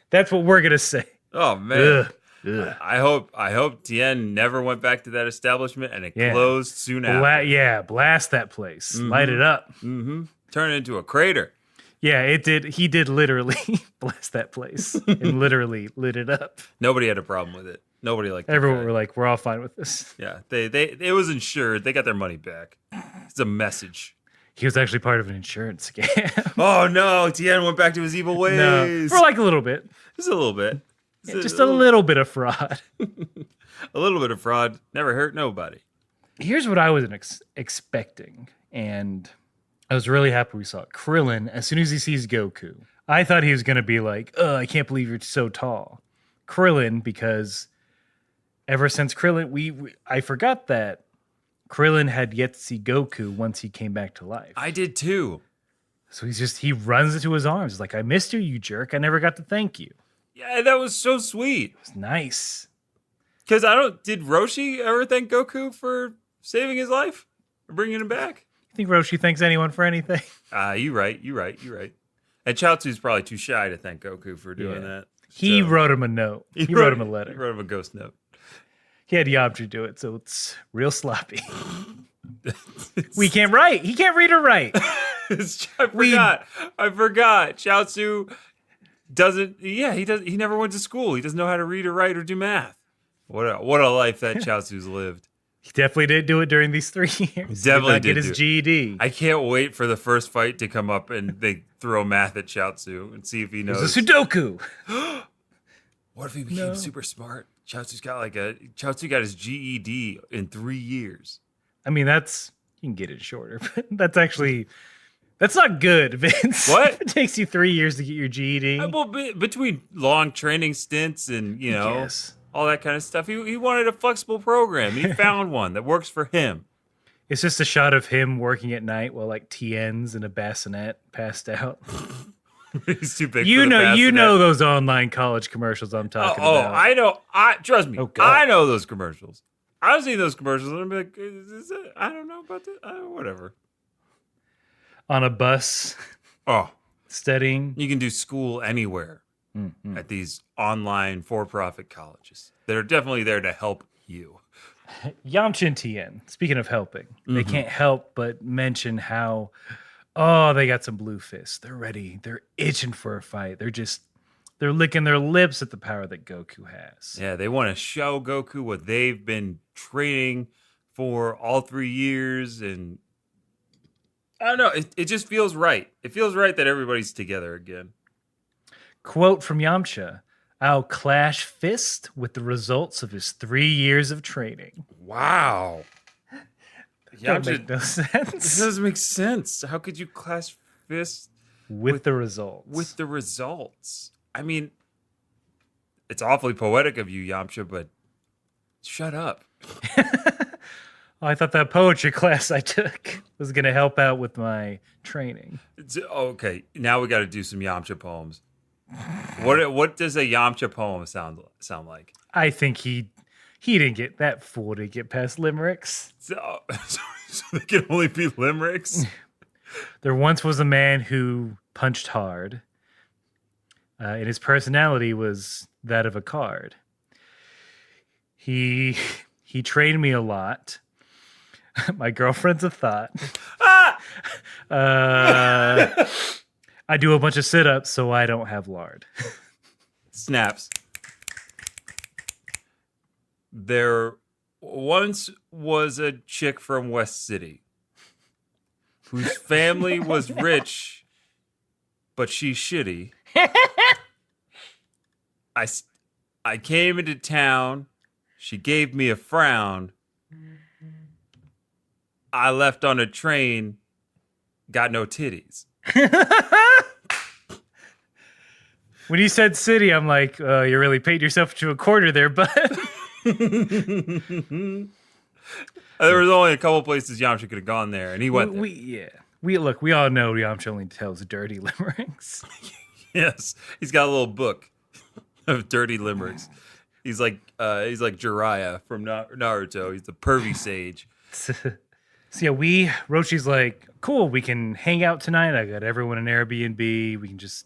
That's what we're going to say. Oh, man. Ugh. Ugh. I hope Tien never went back to that establishment and it closed soon after. Blast that place. Mm-hmm. Light it up. Mm-hmm. Turn it into a crater. Yeah, it did. He did literally blast that place and literally lit it up. Nobody had a problem with it. Nobody liked it. Everyone were like, we're all fine with this. Yeah, it was insured. They got their money back. It's a message. He was actually part of an insurance scam. Oh, no. Tien went back to his evil ways. No, for like a little bit. Just a little bit. Just a little bit of fraud. A little bit of fraud never hurt nobody. Here's what I wasn't expecting, and I was really happy we saw it. Krillin, as soon as he sees Goku, I thought he was going to be like, I can't believe you're so tall. Krillin, because ever since Krillin, I forgot that Krillin had yet to see Goku once he came back to life. I did too. So he runs into his arms. He's like, I missed you, you jerk. I never got to thank you. Yeah, that was so sweet. It was nice. Because did Roshi ever thank Goku for saving his life? Or bringing him back? You think Roshi thanks anyone for anything? You're right. And Chiaotzu's probably too shy to thank Goku for doing that. He wrote him a note. He wrote him a letter. He wrote him a ghost note. He had Yamcha do it, so it's real sloppy. We can't write. He can't read or write. I forgot. Chiaotzu doesn't. Yeah, he does. He never went to school. He doesn't know how to read or write or do math. What a life that Chiaotzu's lived. He definitely didn't do it during these 3 years. Definitely did not get his GED. I can't wait for the first fight to come up and they throw math at Chiaotzu and see if he knows. It's a Sudoku. What if he became super smart? Chiaotzu got his GED in 3 years. I mean, you can get it shorter, but that's not good, Vince. What? It takes you 3 years to get your GED. Well, between long training stints and, all that kind of stuff, he wanted a flexible program. He found one that works for him. It's just a shot of him working at night while like Tien's in a bassinet passed out. He's too big. You know those online college commercials I'm talking about. Oh, I know. Trust me. I know those commercials. I've seen those commercials and I'm like, I don't know about that. Whatever. On a bus. Oh, studying. You can do school anywhere at these online for-profit colleges that are definitely there to help you. Yamcha and Tien, speaking of helping, they can't help but mention how, they got some blue fists. They're ready. They're itching for a fight. They're licking their lips at the power that Goku has. Yeah, they want to show Goku what they've been training for all 3 years. And I don't know. It just feels right. It feels right that everybody's together again. Quote from Yamcha, I'll clash fist with the results of his 3 years of training. Wow. That make no This sense. doesn't make sense. How could you clash fists With the results. with the results? I mean, it's awfully poetic of you, Yamcha, but shut up. I thought that poetry class I took was going to help out with my training. Okay, now we got to do some Yamcha poems. What does a Yamcha poem sound like? I think he didn't get that fool to get past limericks. So they can only be limericks. There once was a man who punched hard, and his personality was that of a card. He trained me a lot. My girlfriend's a thought. I do a bunch of sit-ups so I don't have lard. Snaps. There once was a chick from West City whose family was rich, but she's shitty. I came into town. She gave me a frown. I left on a train. Got no titties. When you said city, I'm like, you really paid yourself to a quarter there, but There was only a couple places Yamcha could have gone there, and he went there. we all know Yamcha only tells dirty limericks. Yes, he's got a little book of dirty limericks. He's like Jiraiya from Naruto. He's the pervy sage. So yeah, Roshi's like, cool, we can hang out tonight. I got everyone in Airbnb. We can just,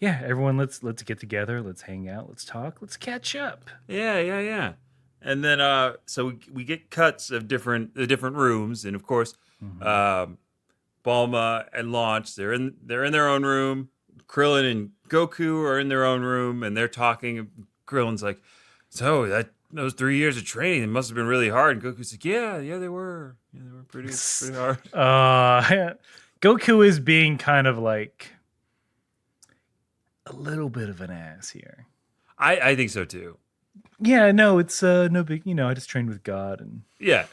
everyone, let's get together. Let's hang out. Let's talk. Let's catch up. Yeah. And then so we get cuts of the different rooms, and of course, Bulma and Launch, they're in their own room. Krillin and Goku are in their own room, and they're talking. Krillin's like, so those 3 years of training, it must have been really hard. And Goku's like, yeah, they were. Yeah, they were pretty hard. Goku is being kind of like a little bit of an ass here. I think so too. Yeah, no, it's no big. I just trained with God, and Yeah.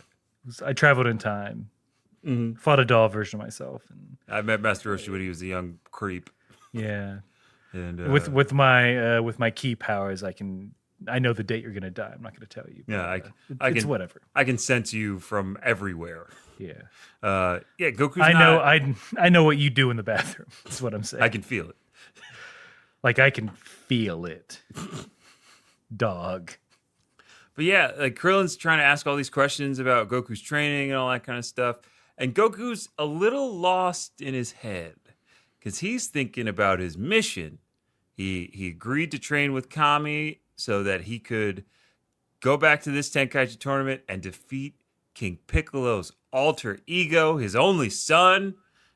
I traveled in time, fought a doll version of myself, and I met Master Roshi when he was a young creep. yeah. And With my key powers, I know the date you're gonna die. I'm not gonna tell you. Yeah, but, it's whatever. I can sense you from everywhere. Yeah. Goku's I know what you do in the bathroom. That's what I'm saying. I can feel it. Like I can feel it. Dog. But yeah, like Krillin's trying to ask all these questions about Goku's training and all that kind of stuff. And Goku's a little lost in his head because he's thinking about his mission. He agreed to train with Kame so that he could go back to this Tenkaichi tournament and defeat King Piccolo's alter ego, his only son,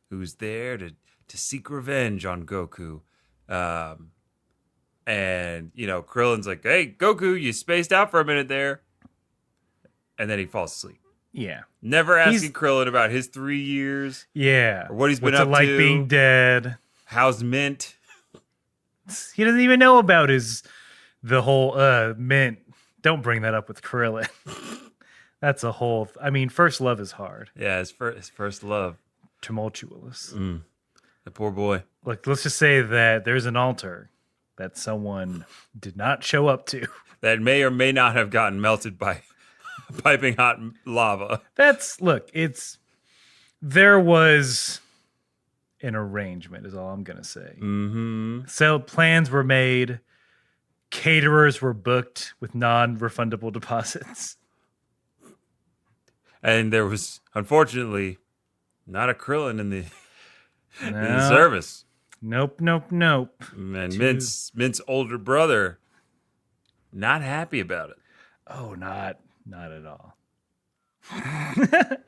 who's there to seek revenge on Goku. And, Krillin's like, hey, Goku, you spaced out for a minute there. And then he falls asleep. Yeah. Never asking Krillin about his 3 years. Yeah. Or what he's been What's up it like to. being dead. How's Mint? He doesn't even know about the whole Mint. Don't bring that up with Krillin. That's a whole... first love is hard. Yeah, his first love. Tumultuous. The poor boy. Look, let's just say that there's an altar that someone did not show up to. That may or may not have gotten melted by piping hot lava. There was an arrangement is all I'm going to say. Mm-hmm. So plans were made. Caterers were booked with non-refundable deposits. And there was, unfortunately, not a Krillin in the service. Nope. And Mint's older brother, not happy about it. Oh, not at all.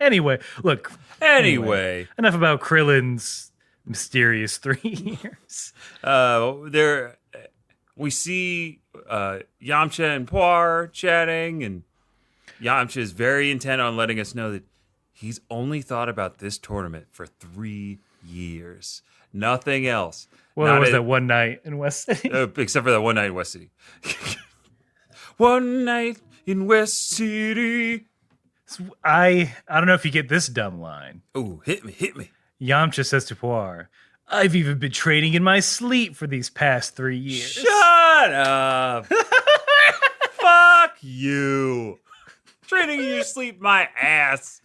Anyway, look. Anyway, enough about Krillin's mysterious 3 years. We see Yamcha and Poir chatting, and Yamcha is very intent on letting us know that he's only thought about this tournament for 3 years. Nothing else. Well, there was that one night in West City. Except for that one night in West City. One night in West City. I don't know if you get this dumb line. Oh, hit me. Yamcha says to Puar, I've even been training in my sleep for these past 3 years. Shut up. Fuck you. Training in your sleep, my ass.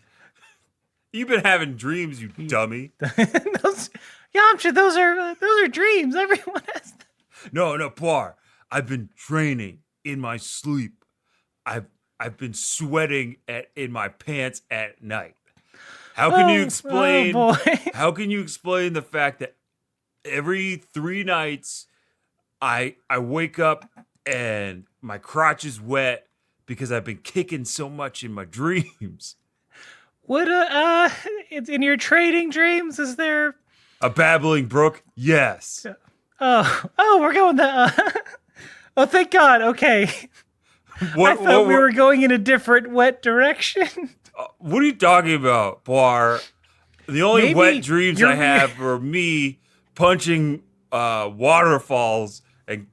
You've been having dreams, you dummy. Yamcha, those are dreams. Everyone has them. No, Puar. I've been training in my sleep. I've been sweating in my pants at night. How can you explain? Oh boy. How can you explain the fact that every 3 nights I wake up and my crotch is wet because I've been kicking so much in my dreams? What in your trading dreams is there a babbling brook? Yes. Oh, we're going the oh, thank God. Okay. I thought we were going in a different wet direction. What are you talking about, Puar? The only wet dreams I have are me punching waterfalls and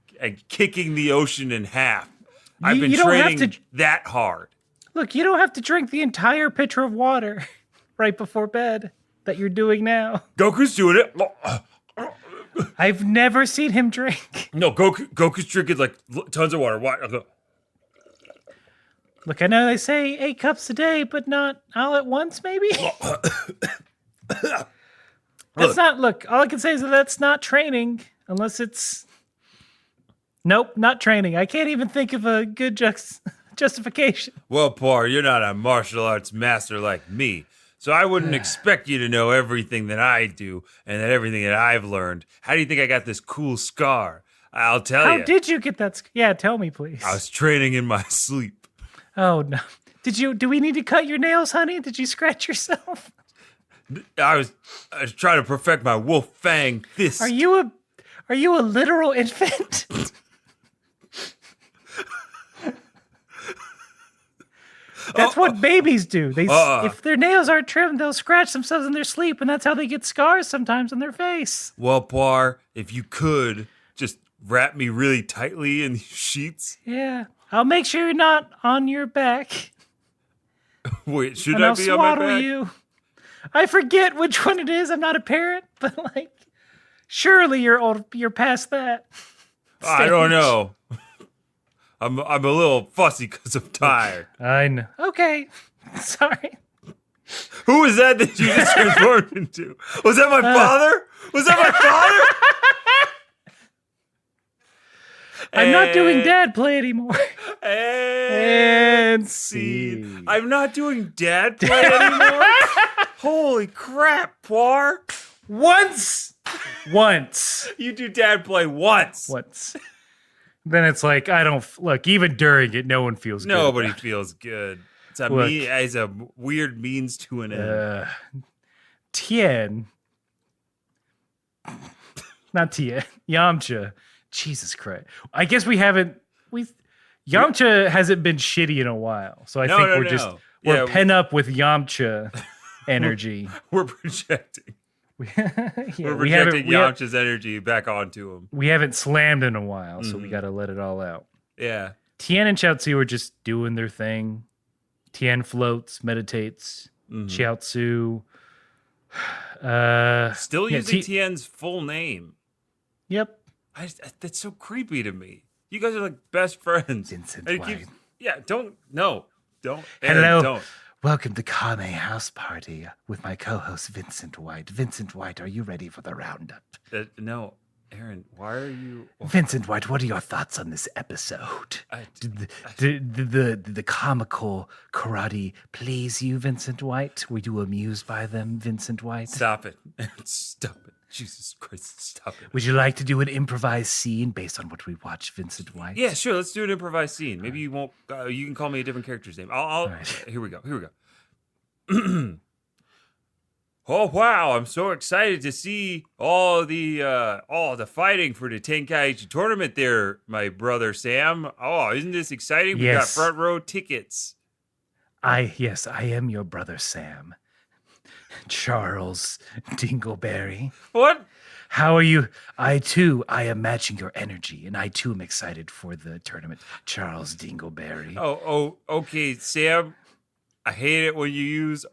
kicking the ocean in half. I've been training that hard. Look, you don't have to drink the entire pitcher of water right before bed that you're doing now. Goku's doing it. I've never seen him drink. No, Goku's drinking like tons of water. Look, I know they say 8 cups a day, but not all at once, maybe? That's not, look, all I can say is that's not training, unless it's... Nope, not training. I can't even think of a good justification. Well, Puar, you're not a martial arts master like me, so I wouldn't expect you to know everything that I do and everything that I've learned. How do you think I got this cool scar? I'll tell you. How did you get that? Yeah, tell me, please. I was training in my sleep. Oh, no. Do we need to cut your nails, honey? Did you scratch yourself? I was trying to perfect my wolf fang fist. Are you a literal infant? That's what babies do. They if their nails aren't trimmed, they'll scratch themselves in their sleep, and that's how they get scars sometimes on their face. Well, Puar, if you could just wrap me really tightly in these sheets. Yeah. I'll make sure you're not on your back. Wait, should I be on my back? You. I forget which one it is. I'm not a parent, but like, surely you're past that stage. I don't know. I'm a little fussy because I'm tired. I know. Okay. Sorry. Who was that you just transformed into? Was that my father? Was that my father? I'm not doing dad play anymore. And scene. I'm not doing dad play anymore? Holy crap, Puar. Once. You do dad play once. Then it's like, I don't... Look, even during it, no one feels good. Nobody feels good. It's a weird means to an end. Tien. Not Tien. Yamcha. Jesus Christ. I guess Yamcha hasn't been shitty in a while. So I think we're pent up with Yamcha energy. We're projecting. We're projecting Yamcha's energy back onto him. We haven't slammed in a while, so we got to let it all out. Yeah. Tien and Chaozu are just doing their thing. Tien floats, meditates. Chaozu. Still using Tien's full name. Yep. That's so creepy to me. You guys are like best friends. Vincent White. Don't. Hello. Don't. Welcome to Kame House Party with my co-host Vincent White. Vincent White, are you ready for the roundup? No, Aaron. Why are you? Vincent White, what are your thoughts on this episode? Did the comical karate please you, Vincent White? Were you amused by them, Vincent White? Stop it! Stop it! Jesus Christ, stop it. Would you like to do an improvised scene based on what we watched, Vincent White? Yeah, sure. Let's do an improvised scene. Maybe you won't. You can call me a different character's name. All right. Here we go. Oh wow! I'm so excited to see all the fighting for the Tenkaichi tournament there, my brother Sam. Oh, isn't this exciting? We got front row tickets. I am your brother Sam. Charles Dingleberry. What? How are you? I am matching your energy, and I too am excited for the tournament. Charles Dingleberry. Okay, Sam. I hate it when you use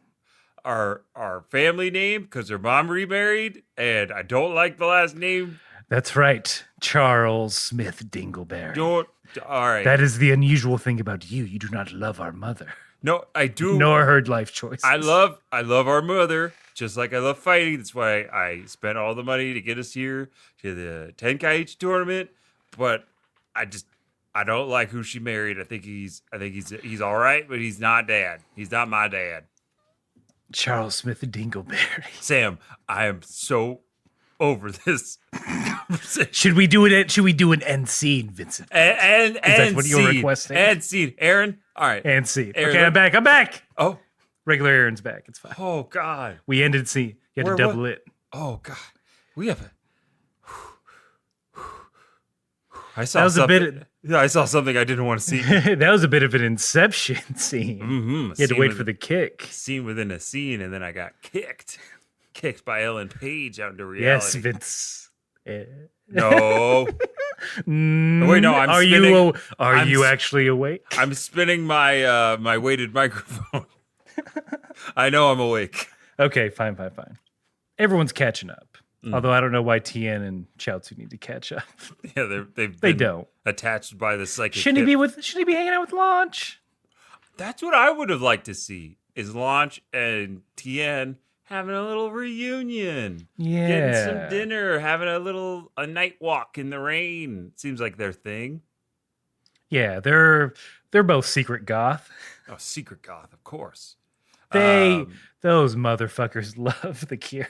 our family name because her mom remarried, and I don't like the last name. That's right, Charles Smith Dingleberry. Don't. All right. That is the unusual thing about you. You do not love our mother, No, I do. nor her life choices. I love our mother, just like I love fighting. That's why I spent all the money to get us here to the Tenkaichi tournament. But I don't like who she married. I think he's all right, but he's not dad. He's not my dad. Charles Smith Dingleberry. Sam, I am so over this conversation. Should we do an end scene, Vincent? And that's what you're requesting? And scene, Aaron. All right, And scene. Aaron, Okay, I'm back. Oh, Regular Aaron's back. It's fine. oh God. We ended scene. You had to double it. Oh God, we have a. I saw That was a something. bit. Yeah, I saw something I didn't want to see. That was a bit of an Inception scene. Mm-hmm. You had to wait for the kick. Scene within a scene, and then I got kicked by Ellen Page out into Yes, reality. Vince. No. Wait, no. Are spinning, you actually awake? I'm spinning my my weighted microphone. I know I'm awake. Okay, fine. Everyone's catching up. Although I don't know why Tien and Chaozu need to catch up. Yeah, They been don't. attached by the psychic. Shouldn't he be hanging out with Launch? That's what I would have liked to see. Is Launch and Tien having a little reunion. Yeah. Getting some dinner, having a night walk in the rain. Seems like their thing. Yeah, they're both secret goth. Oh, secret goth, of course. Those motherfuckers love The Cure.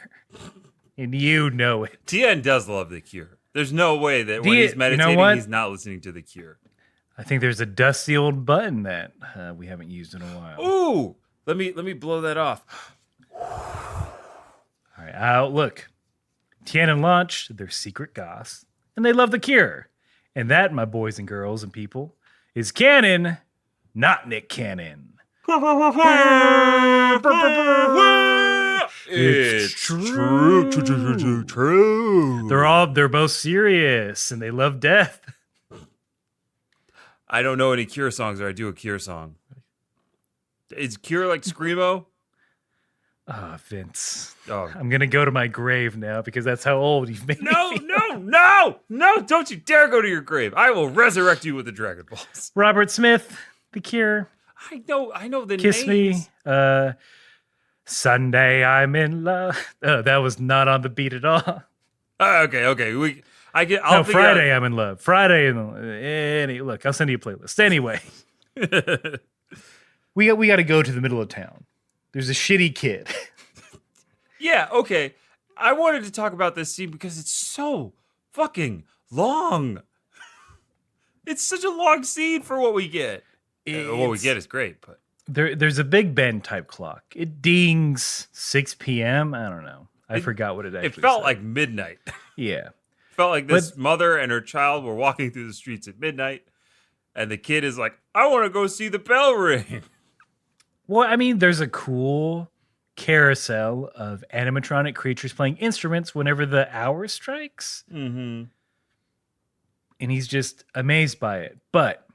And you know it. Tien does love The Cure. There's no way that when he's meditating, he's not listening to The Cure. I think there's a dusty old button that we haven't used in a while. Ooh, let me blow that off. All right, look. Tien and Launch, they're secret goths, and they love The Cure. And that, my boys and girls and people, is canon, not Nick Cannon. It's true. They're both serious and they love death. I don't know any Cure songs, or I do a Cure song. Is Cure like Screamo? Oh, Vince. Oh. I'm going to go to my grave now because that's how old you've made me. No, don't you dare go to your grave. I will resurrect you with the Dragon Balls. Robert Smith, The Cure. I know the Kiss names. Me. Sunday I'm in love. That was not on the beat at all. Okay. I'll Friday I'm in love. Friday look, I'll send you a playlist. Anyway. we got to go to the middle of town. There's a shitty kid. Yeah, okay. I wanted to talk about this scene because it's so fucking long. It's such a long scene for what we get. What we get is great, but there's a Big Ben type clock. It dings 6 p.m. I don't know. I forgot what it actually it felt said. like midnight. Yeah. Felt like this mother and her child were walking through the streets at midnight, and the kid is like, I want to go see the bell ring. Well, I mean, there's a cool carousel of animatronic creatures playing instruments whenever the hour strikes. Mm-hmm. And he's just amazed by it. But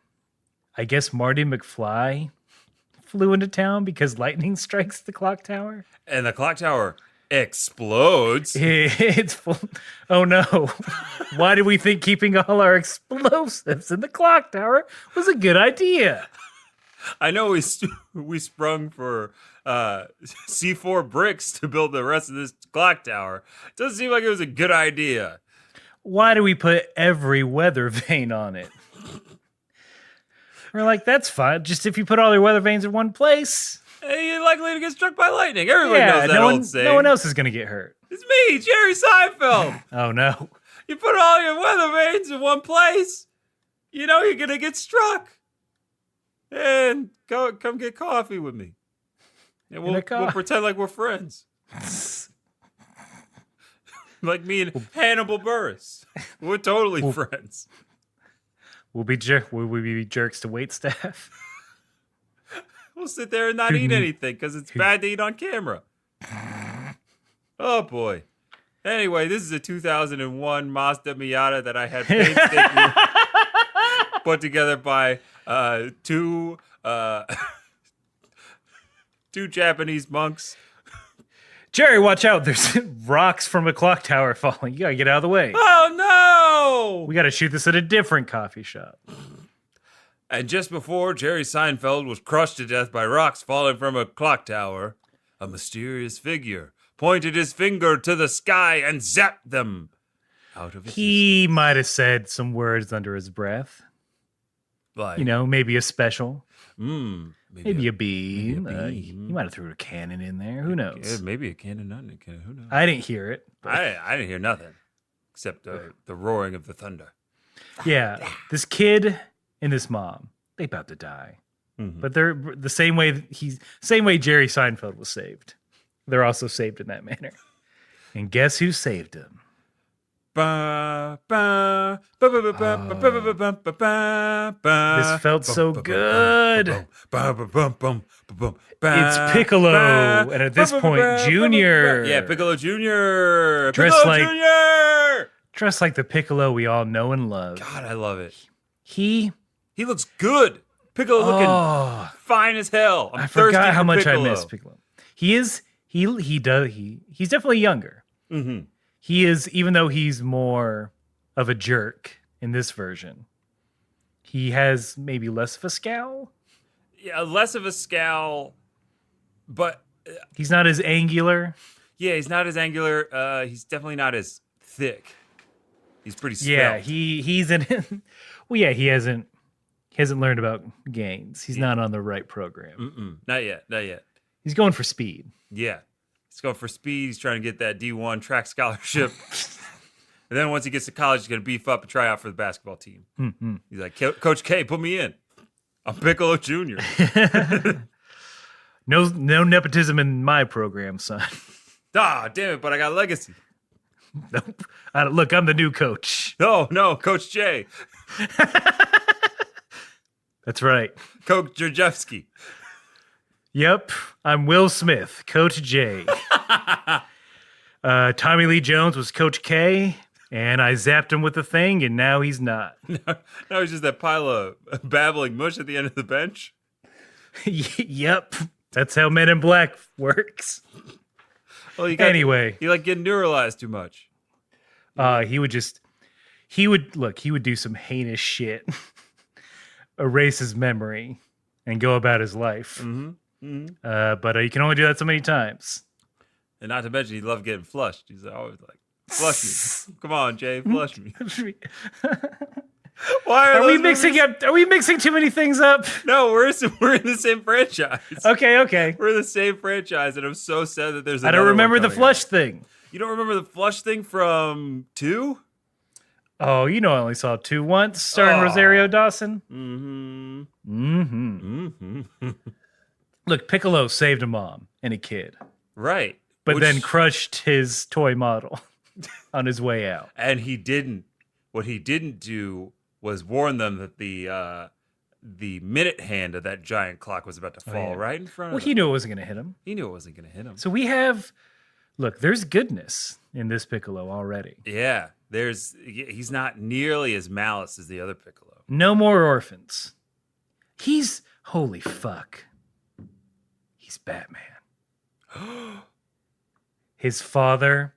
I guess Marty McFly flew into town because lightning strikes the clock tower. And the clock tower explodes. It's full. Oh no. Why did we think keeping all our explosives in the clock tower was a good idea? I know we sprung for C4 bricks to build the rest of this clock tower. Doesn't seem like it was a good idea. Why do we put every weather vane on it? We're like, that's fine. Just if you put all your weather vanes in one place. Hey, you're likely to get struck by lightning. Everybody knows that old saying. No one else is going to get hurt. It's me, Jerry Seinfeld. Oh, no. You put all your weather vanes in one place, you know you're going to get struck. And come get coffee with me. And we'll pretend like we're friends. Like me and Hannibal Buress. We're totally friends. Will we be jerks to waitstaff? We'll sit there and not eat anything because it's bad to eat on camera. Oh, boy. Anyway, this is a 2001 Mazda Miata that I had painstakingly put together by two Japanese monks. Jerry, watch out. There's rocks from a clock tower falling. You got to get out of the way. Oh, no! We got to shoot this at a different coffee shop. And just before Jerry Seinfeld was crushed to death by rocks falling from a clock tower, a mysterious figure pointed his finger to the sky and zapped them out of existence. He might have said some words under his breath. Like, Maybe a special. maybe a beam. He might have threw a cannon in there. Who knows? Yeah, maybe a cannon, not a cannon. Who knows? I didn't hear it. I didn't hear nothing except the roaring of the thunder. Yeah, this kid and this mom, they about to die. Mm-hmm. But they're the same way Jerry Seinfeld was saved. They're also saved in that manner. And guess who saved him? This felt so good. It's Piccolo, and at this point, Junior. Yeah, Piccolo Junior. Dressed Dressed like the Piccolo we all know and love. God, I love it. He looks good. Piccolo looking fine as hell. I forgot how much Piccolo. I miss Piccolo. He's definitely younger. Mm-hmm. He is, even though he's more of a jerk in this version, he has maybe less of a scowl. Yeah, less of a scowl, but he's not as angular. Yeah, he's not as angular. He's definitely not as thick. He's pretty svelte. Yeah, he's in. Well, yeah, he hasn't learned about gains. He's not on the right program. Not yet. He's going for speed. Yeah. He's going for speed. He's trying to get that D1 track scholarship. And then once he gets to college, he's going to beef up and try out for the basketball team. Mm-hmm. He's like, Coach K, put me in. I'm Piccolo Jr. No nepotism in my program, son. Ah, damn it, but I got legacy. Nope. Look, I'm the new coach. No, Coach J. That's right. Coach Jurjevsky. Yep, I'm Will Smith, Coach J. Tommy Lee Jones was Coach K, and I zapped him with the thing, and now he's not. Now he's just that pile of babbling mush at the end of the bench. Yep, that's how Men in Black works. Well, you like getting neuralized too much. He would do some heinous shit, erase his memory, and go about his life. Mm-hmm. Mm-hmm. But you can only do that so many times. And not to mention, he loved getting flushed. He's always like, flush me. Come on, Jay, flush me. Why are we mixing up? Are we mixing too many things up? No, we're in the same franchise. Okay. We're in the same franchise, and I'm so sad that there's. I don't remember the flush thing. You don't remember the flush thing from 2? Oh, I only saw 2 once, starring Rosario Dawson. Look, Piccolo saved a mom and a kid. Right. But then crushed his toy model on his way out. And he didn't. What he didn't do was warn them that the minute hand of that giant clock was about to fall right in front of him. Well, he knew it wasn't going to hit him. So there's goodness in this Piccolo already. Yeah. He's not nearly as malice as the other Piccolo. No more orphans. Holy fuck. He's Batman. His father,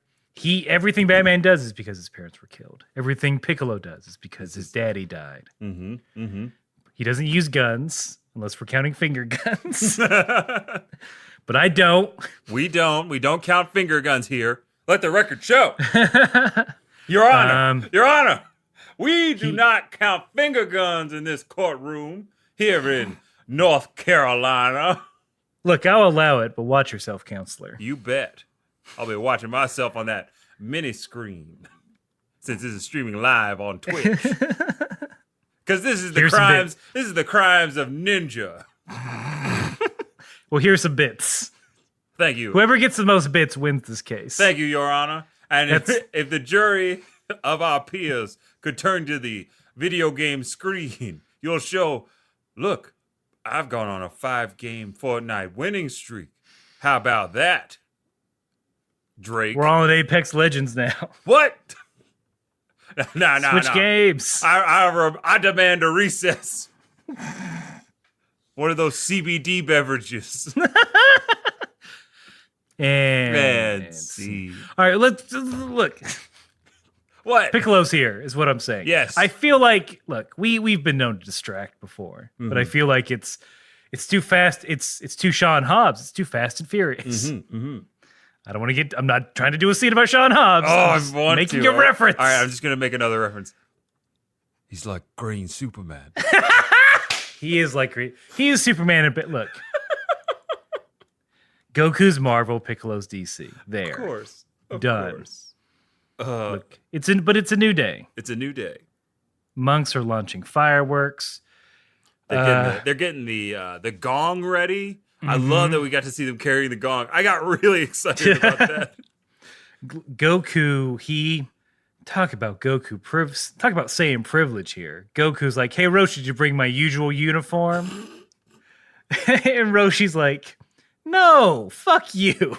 everything Batman does is because his parents were killed. Everything Piccolo does is because his daddy died. Mm-hmm. Mm-hmm. He doesn't use guns unless we're counting finger guns. But I don't. We don't count finger guns here. Let the record show. Your Honor, we do not count finger guns in this courtroom here in North Carolina. Look, I'll allow it, but watch yourself, counselor. You bet. I'll be watching myself on that mini screen since this is streaming live on Twitch. Because this is the crimes of Ninja. Well, here's some bits. Thank you. Whoever gets the most bits wins this case. Thank you, Your Honor. And if the jury of our peers could turn to the video game screen, you'll show, look, I've gone on a 5-game Fortnite winning streak. How about that? Drake. We're all in Apex Legends now. What? No. Switch games. I demand a recess. What are those CBD beverages? And see. All right, let's look. What? Piccolo's here is what I'm saying. Yes. I feel like, look, we've been known to distract before, but I feel like it's too fast. It's too Sean Hobbs. It's too fast and furious. I don't want to I'm not trying to do a scene about Sean Hobbs. I want making to. a reference. All right, I'm just going to make another reference. He's like Green Superman. He is like, he is Superman a bit. Look. Goku's Marvel, Piccolo's DC. There. Of course. Done. Course. Look, but it's a new day. It's a new day. Monks are launching fireworks. They're getting the gong ready. I love that we got to see them carrying the gong. I got really excited about that. Goku, talk about saying privilege here. Goku's like, hey, Roshi, did you bring my usual uniform? And Roshi's like, no, fuck you.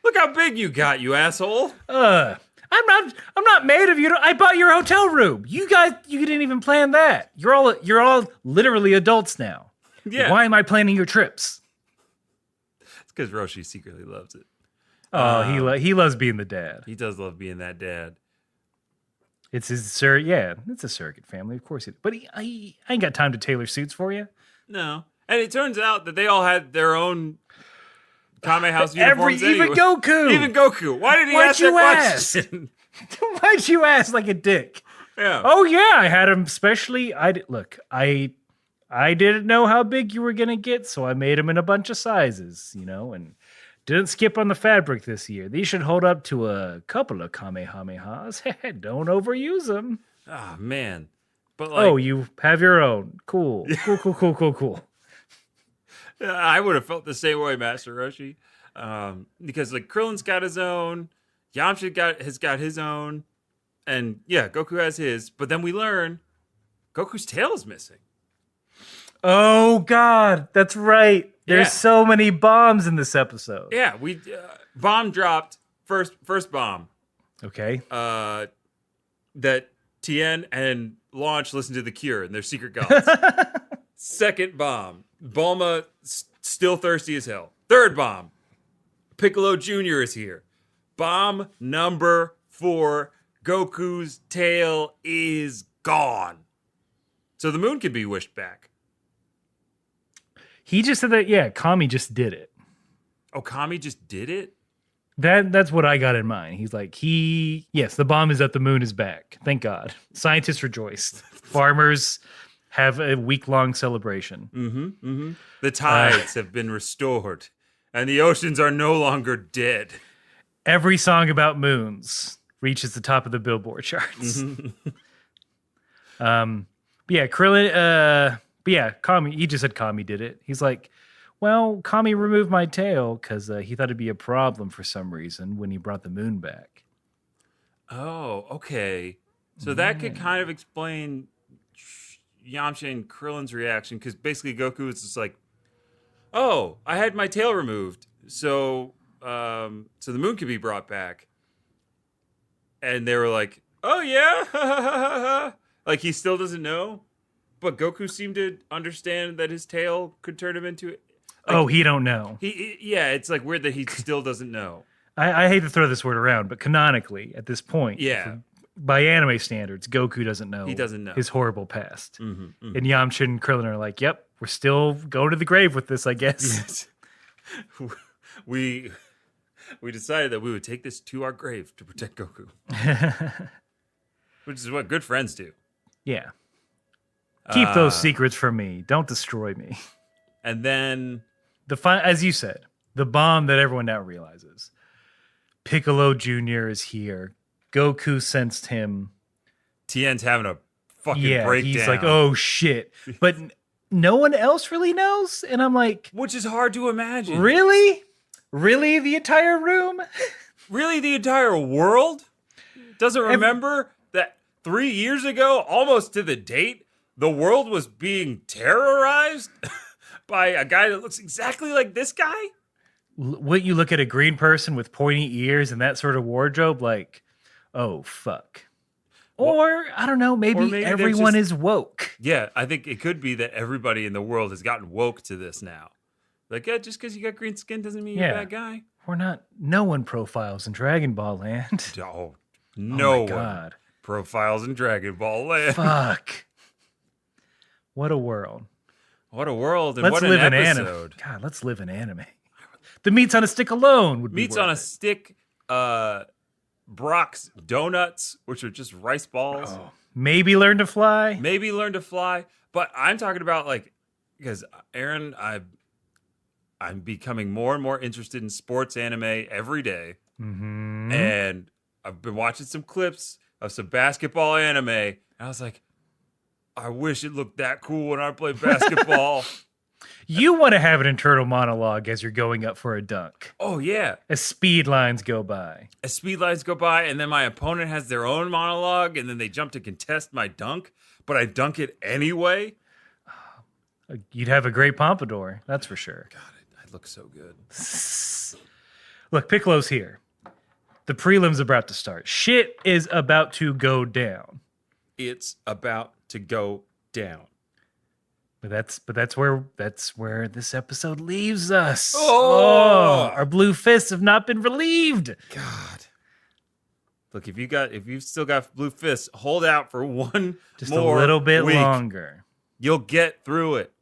Look how big you got, you asshole. I'm not made of you. I bought your hotel room. You didn't even plan that. You're all literally adults now. Yeah. Why am I planning your trips? It's because Roshi secretly loves it. Oh, he loves being the dad. He does love being that dad. It's his it's a surrogate family, of course. But I ain't got time to tailor suits for you. No. And it turns out that they all had their own Kame House uniforms even anyway. Goku. Even Goku. Why did he ask that question? Why'd you ask like a dick? Yeah. Oh yeah, I had him specially. I didn't know how big you were gonna get, so I made them in a bunch of sizes, and didn't skip on the fabric this year. These should hold up to a couple of Kamehamehas. Don't overuse them. Oh man. But you have your own. Cool. Cool. I would have felt the same way, Master Roshi, because Krillin's got his own, Yamcha has got his own, and yeah, Goku has his. But then we learn Goku's tail is missing. Oh God, that's right. There's so many bombs in this episode. Yeah, we bomb dropped first bomb. Okay. That Tien and Launch listen to The Cure and their secret gods. Second bomb. Bulma still thirsty as hell. Third bomb. Piccolo Jr. is here. Bomb number 4. Goku's tail is gone. So the moon can be wished back. He just said that, Kame just did it. Oh, Kame just did it? That's what I got in mind. He's like, yes, the bomb is that the moon is back. Thank God. Scientists rejoiced. Farmers have a week-long celebration. The tides have been restored, and the oceans are no longer dead. Every song about moons reaches the top of the Billboard charts. Krillin, Kame, he just said Kame did it. He's like, well, Kame removed my tail because he thought it'd be a problem for some reason when he brought the moon back. Oh, okay. So that could kind of explain Yamcha and Krillin's reaction, because basically Goku is just like, oh, I had my tail removed, so the moon could be brought back. And they were like, oh yeah? Like he still doesn't know? But Goku seemed to understand that his tail could turn him into... he don't know. It's like weird that he still doesn't know. I hate to throw this word around, but canonically, at this point, Yeah. By anime standards, Goku doesn't know. He doesn't know his horrible past. And Yamcha and Krillin are like, "Yep, we're still going to the grave with this, I guess." Yes. We decided that we would take this to our grave to protect Goku, which is what good friends do. Yeah. Keep those secrets from me. Don't destroy me. And then, as you said, the bomb that everyone now realizes: Piccolo Jr. is here. Goku sensed him. Tien's having a fucking breakdown. He's like, oh shit. But no one else really knows. And I'm like, which is hard to imagine. Really? Really? The entire room? Really? The entire world doesn't remember that 3 years ago, almost to the date, the world was being terrorized by a guy that looks exactly like this guy? Wouldn't you look at a green person with pointy ears and that sort of wardrobe like, oh, fuck. Or, I don't know, maybe everyone is woke. Yeah, I think it could be that everybody in the world has gotten woke to this now. Like, yeah, just because you got green skin doesn't mean you're a bad guy. No one profiles in Dragon Ball Land. Oh, no one God. profiles in Dragon Ball Land. Fuck. What a world. What a world, and let's what live an in episode. Anime. God, let's live in anime. The meats on a stick alone would be Meats on a stick, Brock's Donuts, which are just rice balls. Oh. Maybe learn to fly. Maybe learn to fly. But I'm talking about, like, because Aaron, I'm becoming more and more interested in sports anime every day. Mm-hmm. And I've been watching some clips of some basketball anime. And I was like, I wish it looked that cool when I played basketball. You want to have an internal monologue as you're going up for a dunk. Oh, yeah. As speed lines go by. And then my opponent has their own monologue, and then they jump to contest my dunk, but I dunk it anyway. You'd have a great pompadour, that's for sure. God, I'd look so good. Look, Piccolo's here. The prelim's about to start. Shit is about to go down. It's about to go down. But that's where this episode leaves us. Oh, our blue fists have not been relieved. God. Look, if you've still got blue fists, hold out for just a little bit week. Longer. You'll get through it.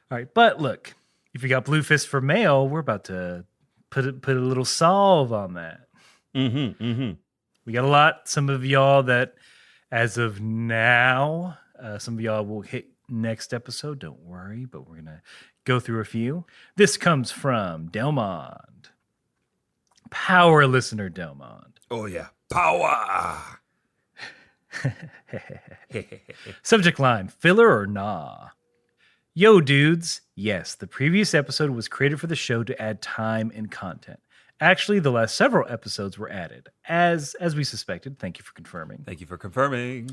All right, but look, if you got blue fists for male, we're about to put a little solve on that. Mm-hmm. Mm-hmm. We got a lot. Some of y'all that, as of now, some of y'all will hit next episode. Don't worry, but we're gonna go through a few. This comes from Delmond, power listener Delmond. Oh yeah, power. Subject line: filler or nah? Yo, dudes. Yes, the previous episode was created for the show to add time and content. Actually, the last several episodes were added, as we suspected. Thank you for confirming. Thank you for confirming.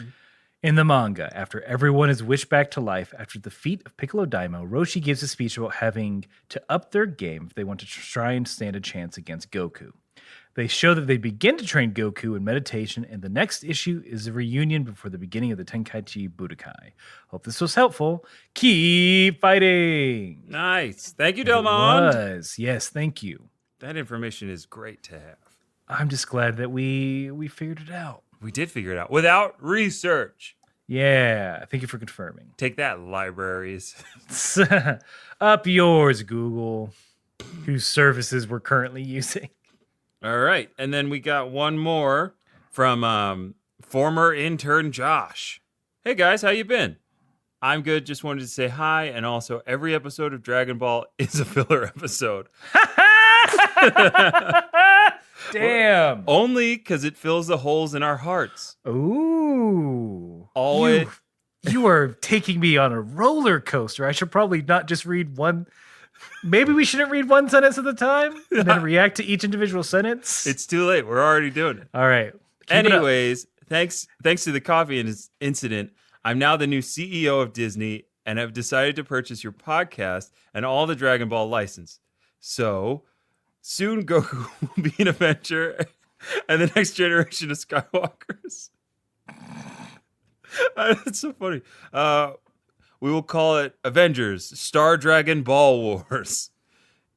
In the manga, after everyone is wished back to life after the defeat of Piccolo Daimyo, Roshi gives a speech about having to up their game if they want to try and stand a chance against Goku. They show that they begin to train Goku in meditation, and the next issue is a reunion before the beginning of the Tenkaichi Budokai. Hope this was helpful. Keep fighting! Nice. Thank you, Delmond. It was. Yes, thank you. That information is great to have. I'm just glad that we figured it out. We did figure it out without research. Yeah, thank you for confirming. Take that, libraries. Up yours, Google, whose services we're currently using. All right, and then we got one more from former intern Josh. Hey guys, how you been? I'm good. Just wanted to say hi, and also every episode of Dragon Ball is a filler episode. Damn. Only because it fills the holes in our hearts. Ooh. Always. You are taking me on a roller coaster. I should probably not just read one. Maybe we shouldn't read one sentence at a time and then react to each individual sentence. It's too late. We're already doing it. All right. Anyways, thanks to the coffee incident, I'm now the new CEO of Disney and have decided to purchase your podcast and all the Dragon Ball license. So soon Goku will be an Avenger and the next generation of Skywalkers. That's so funny. We will call it Avengers Star Dragon Ball Wars.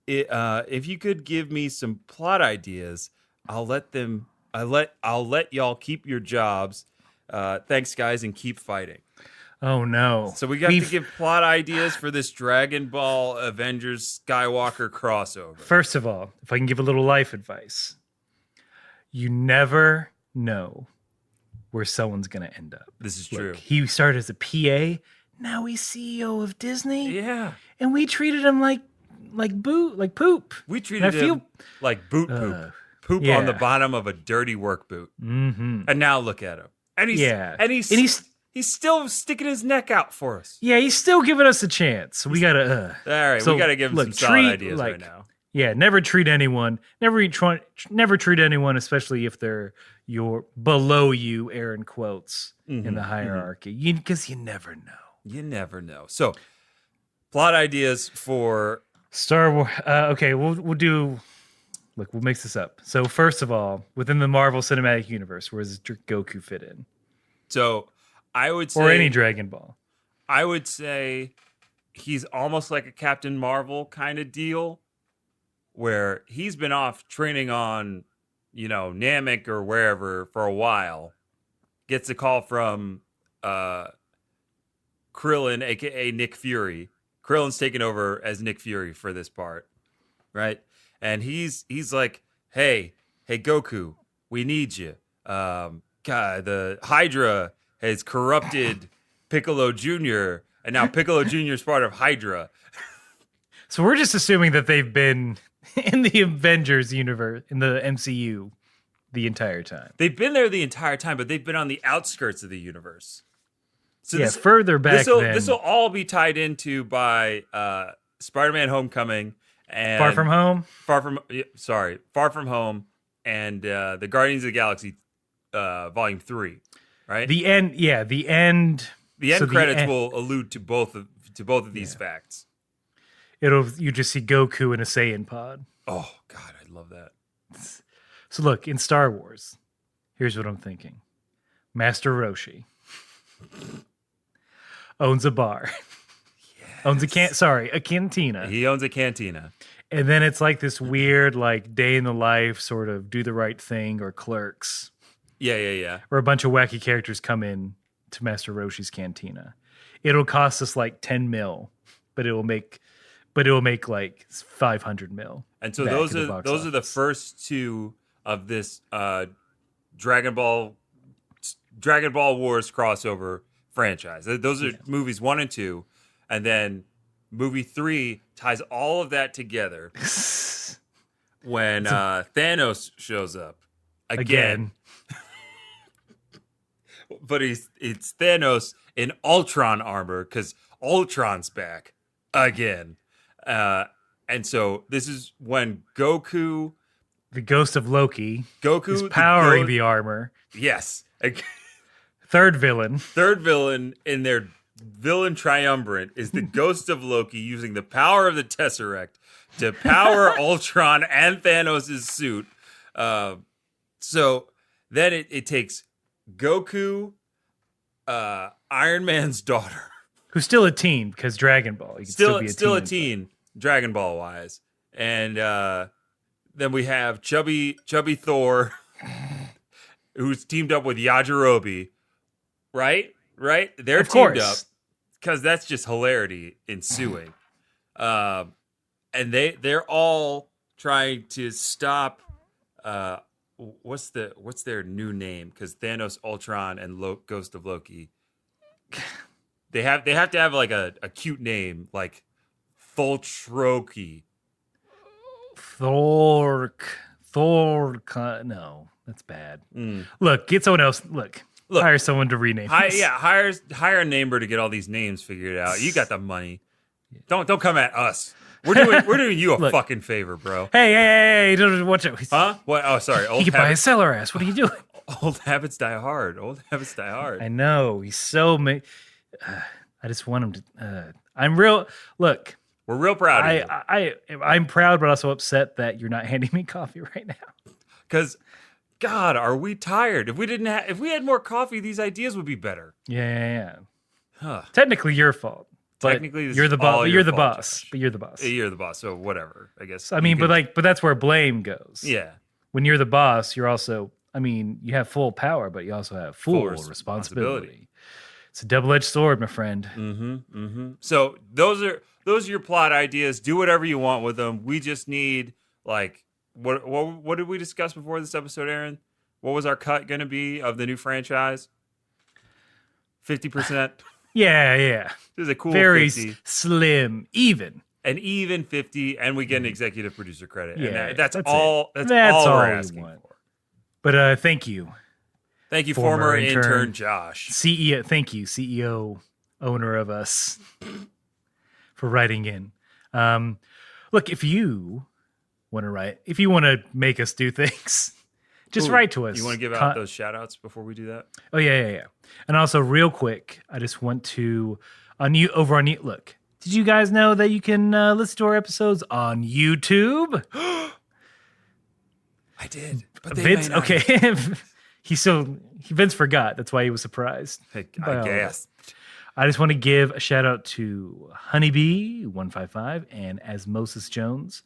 If you could give me some plot ideas, I'll let y'all keep your jobs. Thanks, guys, and keep fighting. Oh no! So we got to give plot ideas for this Dragon Ball Avengers Skywalker crossover. First of all, if I can give a little life advice, you never know where someone's going to end up. This is true. He started as a PA. Now he's CEO of Disney. Yeah. And we treated him like poop. We treated him like boot poop. Poop on the bottom of a dirty work boot. Mm-hmm. And now look at him. And he's still sticking his neck out for us. Yeah, he's still giving us a chance. We got to all right, we got to give him some solid ideas right now. Yeah, never treat anyone. Never treat anyone, especially if they're below you, air in quotes, in the hierarchy. Because you never know. You never know. So, plot ideas for Star Wars. Okay, we'll do. Look, we'll mix this up. So first of all, within the Marvel Cinematic Universe, where does Goku fit in, So I would say, or any Dragon Ball? I would say he's almost like a Captain Marvel kind of deal, where he's been off training on, Namek or wherever for a while. Gets a call from Krillin, aka Nick Fury. Krillin's taken over as Nick Fury for this part, right? And he's like, hey Goku, we need you. God, the Hydra has corrupted Piccolo Jr. and now Piccolo Jr. is part of Hydra. So we're just assuming that they've been in the Avengers universe, in the MCU, the entire time. They've been there the entire time, but they've been on the outskirts of the universe. So yeah, further back. This will all be tied into by Spider-Man: Homecoming and Far From Home. Far From Home, and the Guardians of the Galaxy Volume 3, right? The end. Yeah, the end. The end credits will allude to both of these facts. You just see Goku in a Saiyan pod. Oh God, I love that. So look, in Star Wars, here's what I'm thinking: Master Roshi owns a bar. Owns a cantina. He owns a cantina. And then it's like this weird, like, day in the life sort of Do the Right Thing or Clerks. Yeah. Where a bunch of wacky characters come in to Master Roshi's cantina. It'll cost us like 10 mil, but it will make like 500 mil. And so those are the first two of this Dragon Ball Wars crossover franchise. Those are movies 1 and 2, and then movie 3 ties all of that together when Thanos shows up again. But it's Thanos in Ultron armor because Ultron's back again. And so this is when Goku, the ghost of Loki, is powering the armor. Yes. Third villain in their villain triumvirate is the ghost of Loki using the power of the Tesseract to power Ultron and Thanos' suit. So then it takes Goku, Iron Man's daughter, who's still a teen because Dragon Ball. You can still a teen, Dragon Ball wise, and then we have chubby Thor, who's teamed up with Yajirobe. Right? They're teamed up because that's just hilarity ensuing. And they're all trying to stop. What's their new name? Because Thanos, Ultron, and Ghost of Loki, they have to have like a cute name like Thultroki. No, that's bad. Look, get someone else. Look, hire someone to rename. Hire a namer to get all these names figured out. You got the money. Don't come at us. We're doing you a fucking favor, bro. Hey, watch out. Huh? What? Oh, sorry. He could buy a seller ass. What are you doing? Old habits die hard. I know. He's so. I just want him to. I'm real. Look. We're real proud of you. I'm proud, but also upset that you're not handing me coffee right now. Because, God, are we tired? If we had more coffee, these ideas would be better. Yeah. Huh. Technically, your fault. Technically, you're the boss. You're the fault, boss. Josh. But you're the boss. You're the boss. So whatever, I guess. I mean, but that's where blame goes. Yeah. When you're the boss, you're also. I mean, you have full power, but you also have full responsibility. It's a double-edged sword, my friend. Mm-hmm. So those are your plot ideas. Do whatever you want with them. We just need like what did we discuss before this episode, Aaron? What was our cut going to be of the new franchise? 50%. Yeah. This is a cool very 50. Slim, even. An even 50, and we get an executive producer credit. Yeah, and that's all. That's all we're asking for. But thank you. Thank you, former intern Josh. CEO, thank you, CEO, owner of us, for writing in. Look, if you want to make us do things, just write to us. You want to give out those shout outs before we do that? Oh, yeah. And also, real quick, I just want to, look, Did you guys know that you can listen to our episodes on YouTube? I did, but they Vince, may not. okay. Vince forgot. That's why he was surprised. I by all of it. guess. I just want to give a shout out to Honeybee155 and Asmosis Jones.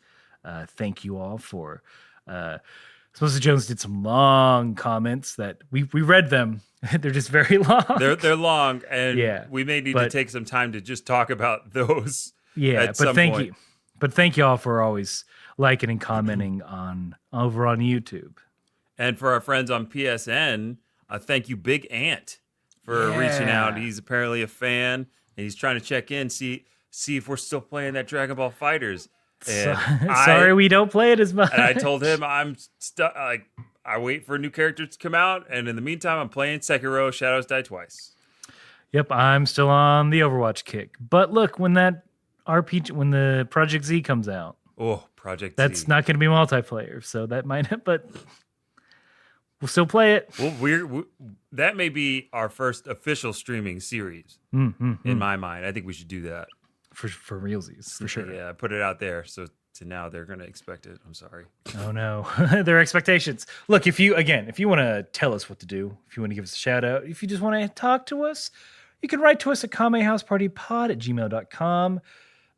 Thank you all for. Asmosis Jones did some long comments that we read them. They're just very long. They're long, and Yeah, we may need to take some time to just talk about those. Yeah, but thank you. But thank you all for always liking and commenting over on YouTube. And for our friends on PSN, thank you, Big Ant, for reaching out. He's apparently a fan, and he's trying to check in, see if we're still playing that Dragon Ball Fighters. And sorry, we don't play it as much. And I told him I'm stuck. I wait for new characters to come out, and in the meantime, I'm playing Sekiro: Shadows Die Twice. Yep, I'm still on the Overwatch kick. But look, when that RPG, when the Project Z comes out, Project that's Z. not going to be multiplayer, so that might. But we'll still play it. Well, that may be our first official streaming series. In my mind, I think we should do that for realsies, for sure. Yeah, put it out there. So to now, they're going to expect it. I'm sorry. Oh no, their expectations. Look, if you want to tell us what to do, if you want to give us a shout out, if you just want to talk to us, you can write to us at kamehousepartypod@gmail.com.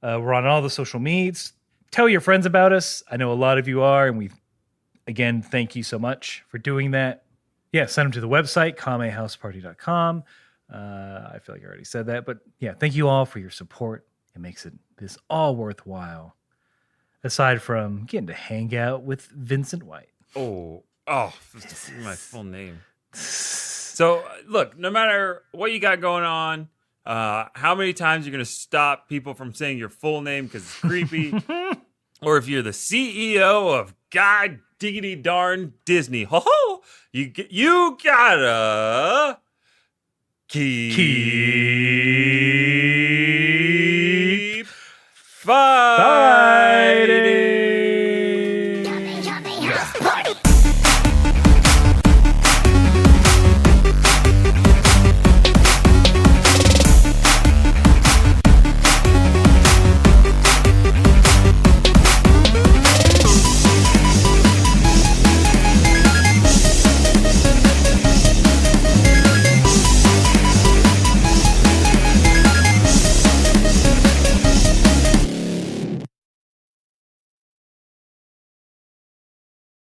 We're on all the social medias. Tell your friends about us. I know a lot of you are, and again, thank you so much for doing that. Yeah, send them to the website, kamehouseparty.com. I feel like I already said that, but yeah, thank you all for your support. It makes this all worthwhile. Aside from getting to hang out with Vincent White. This is my full name. So, look, no matter what you got going on, how many times you're going to stop people from saying your full name because it's creepy, or if you're the CEO of God diggity darn Disney, you gotta keep fighting. Yummy, yummy, house party.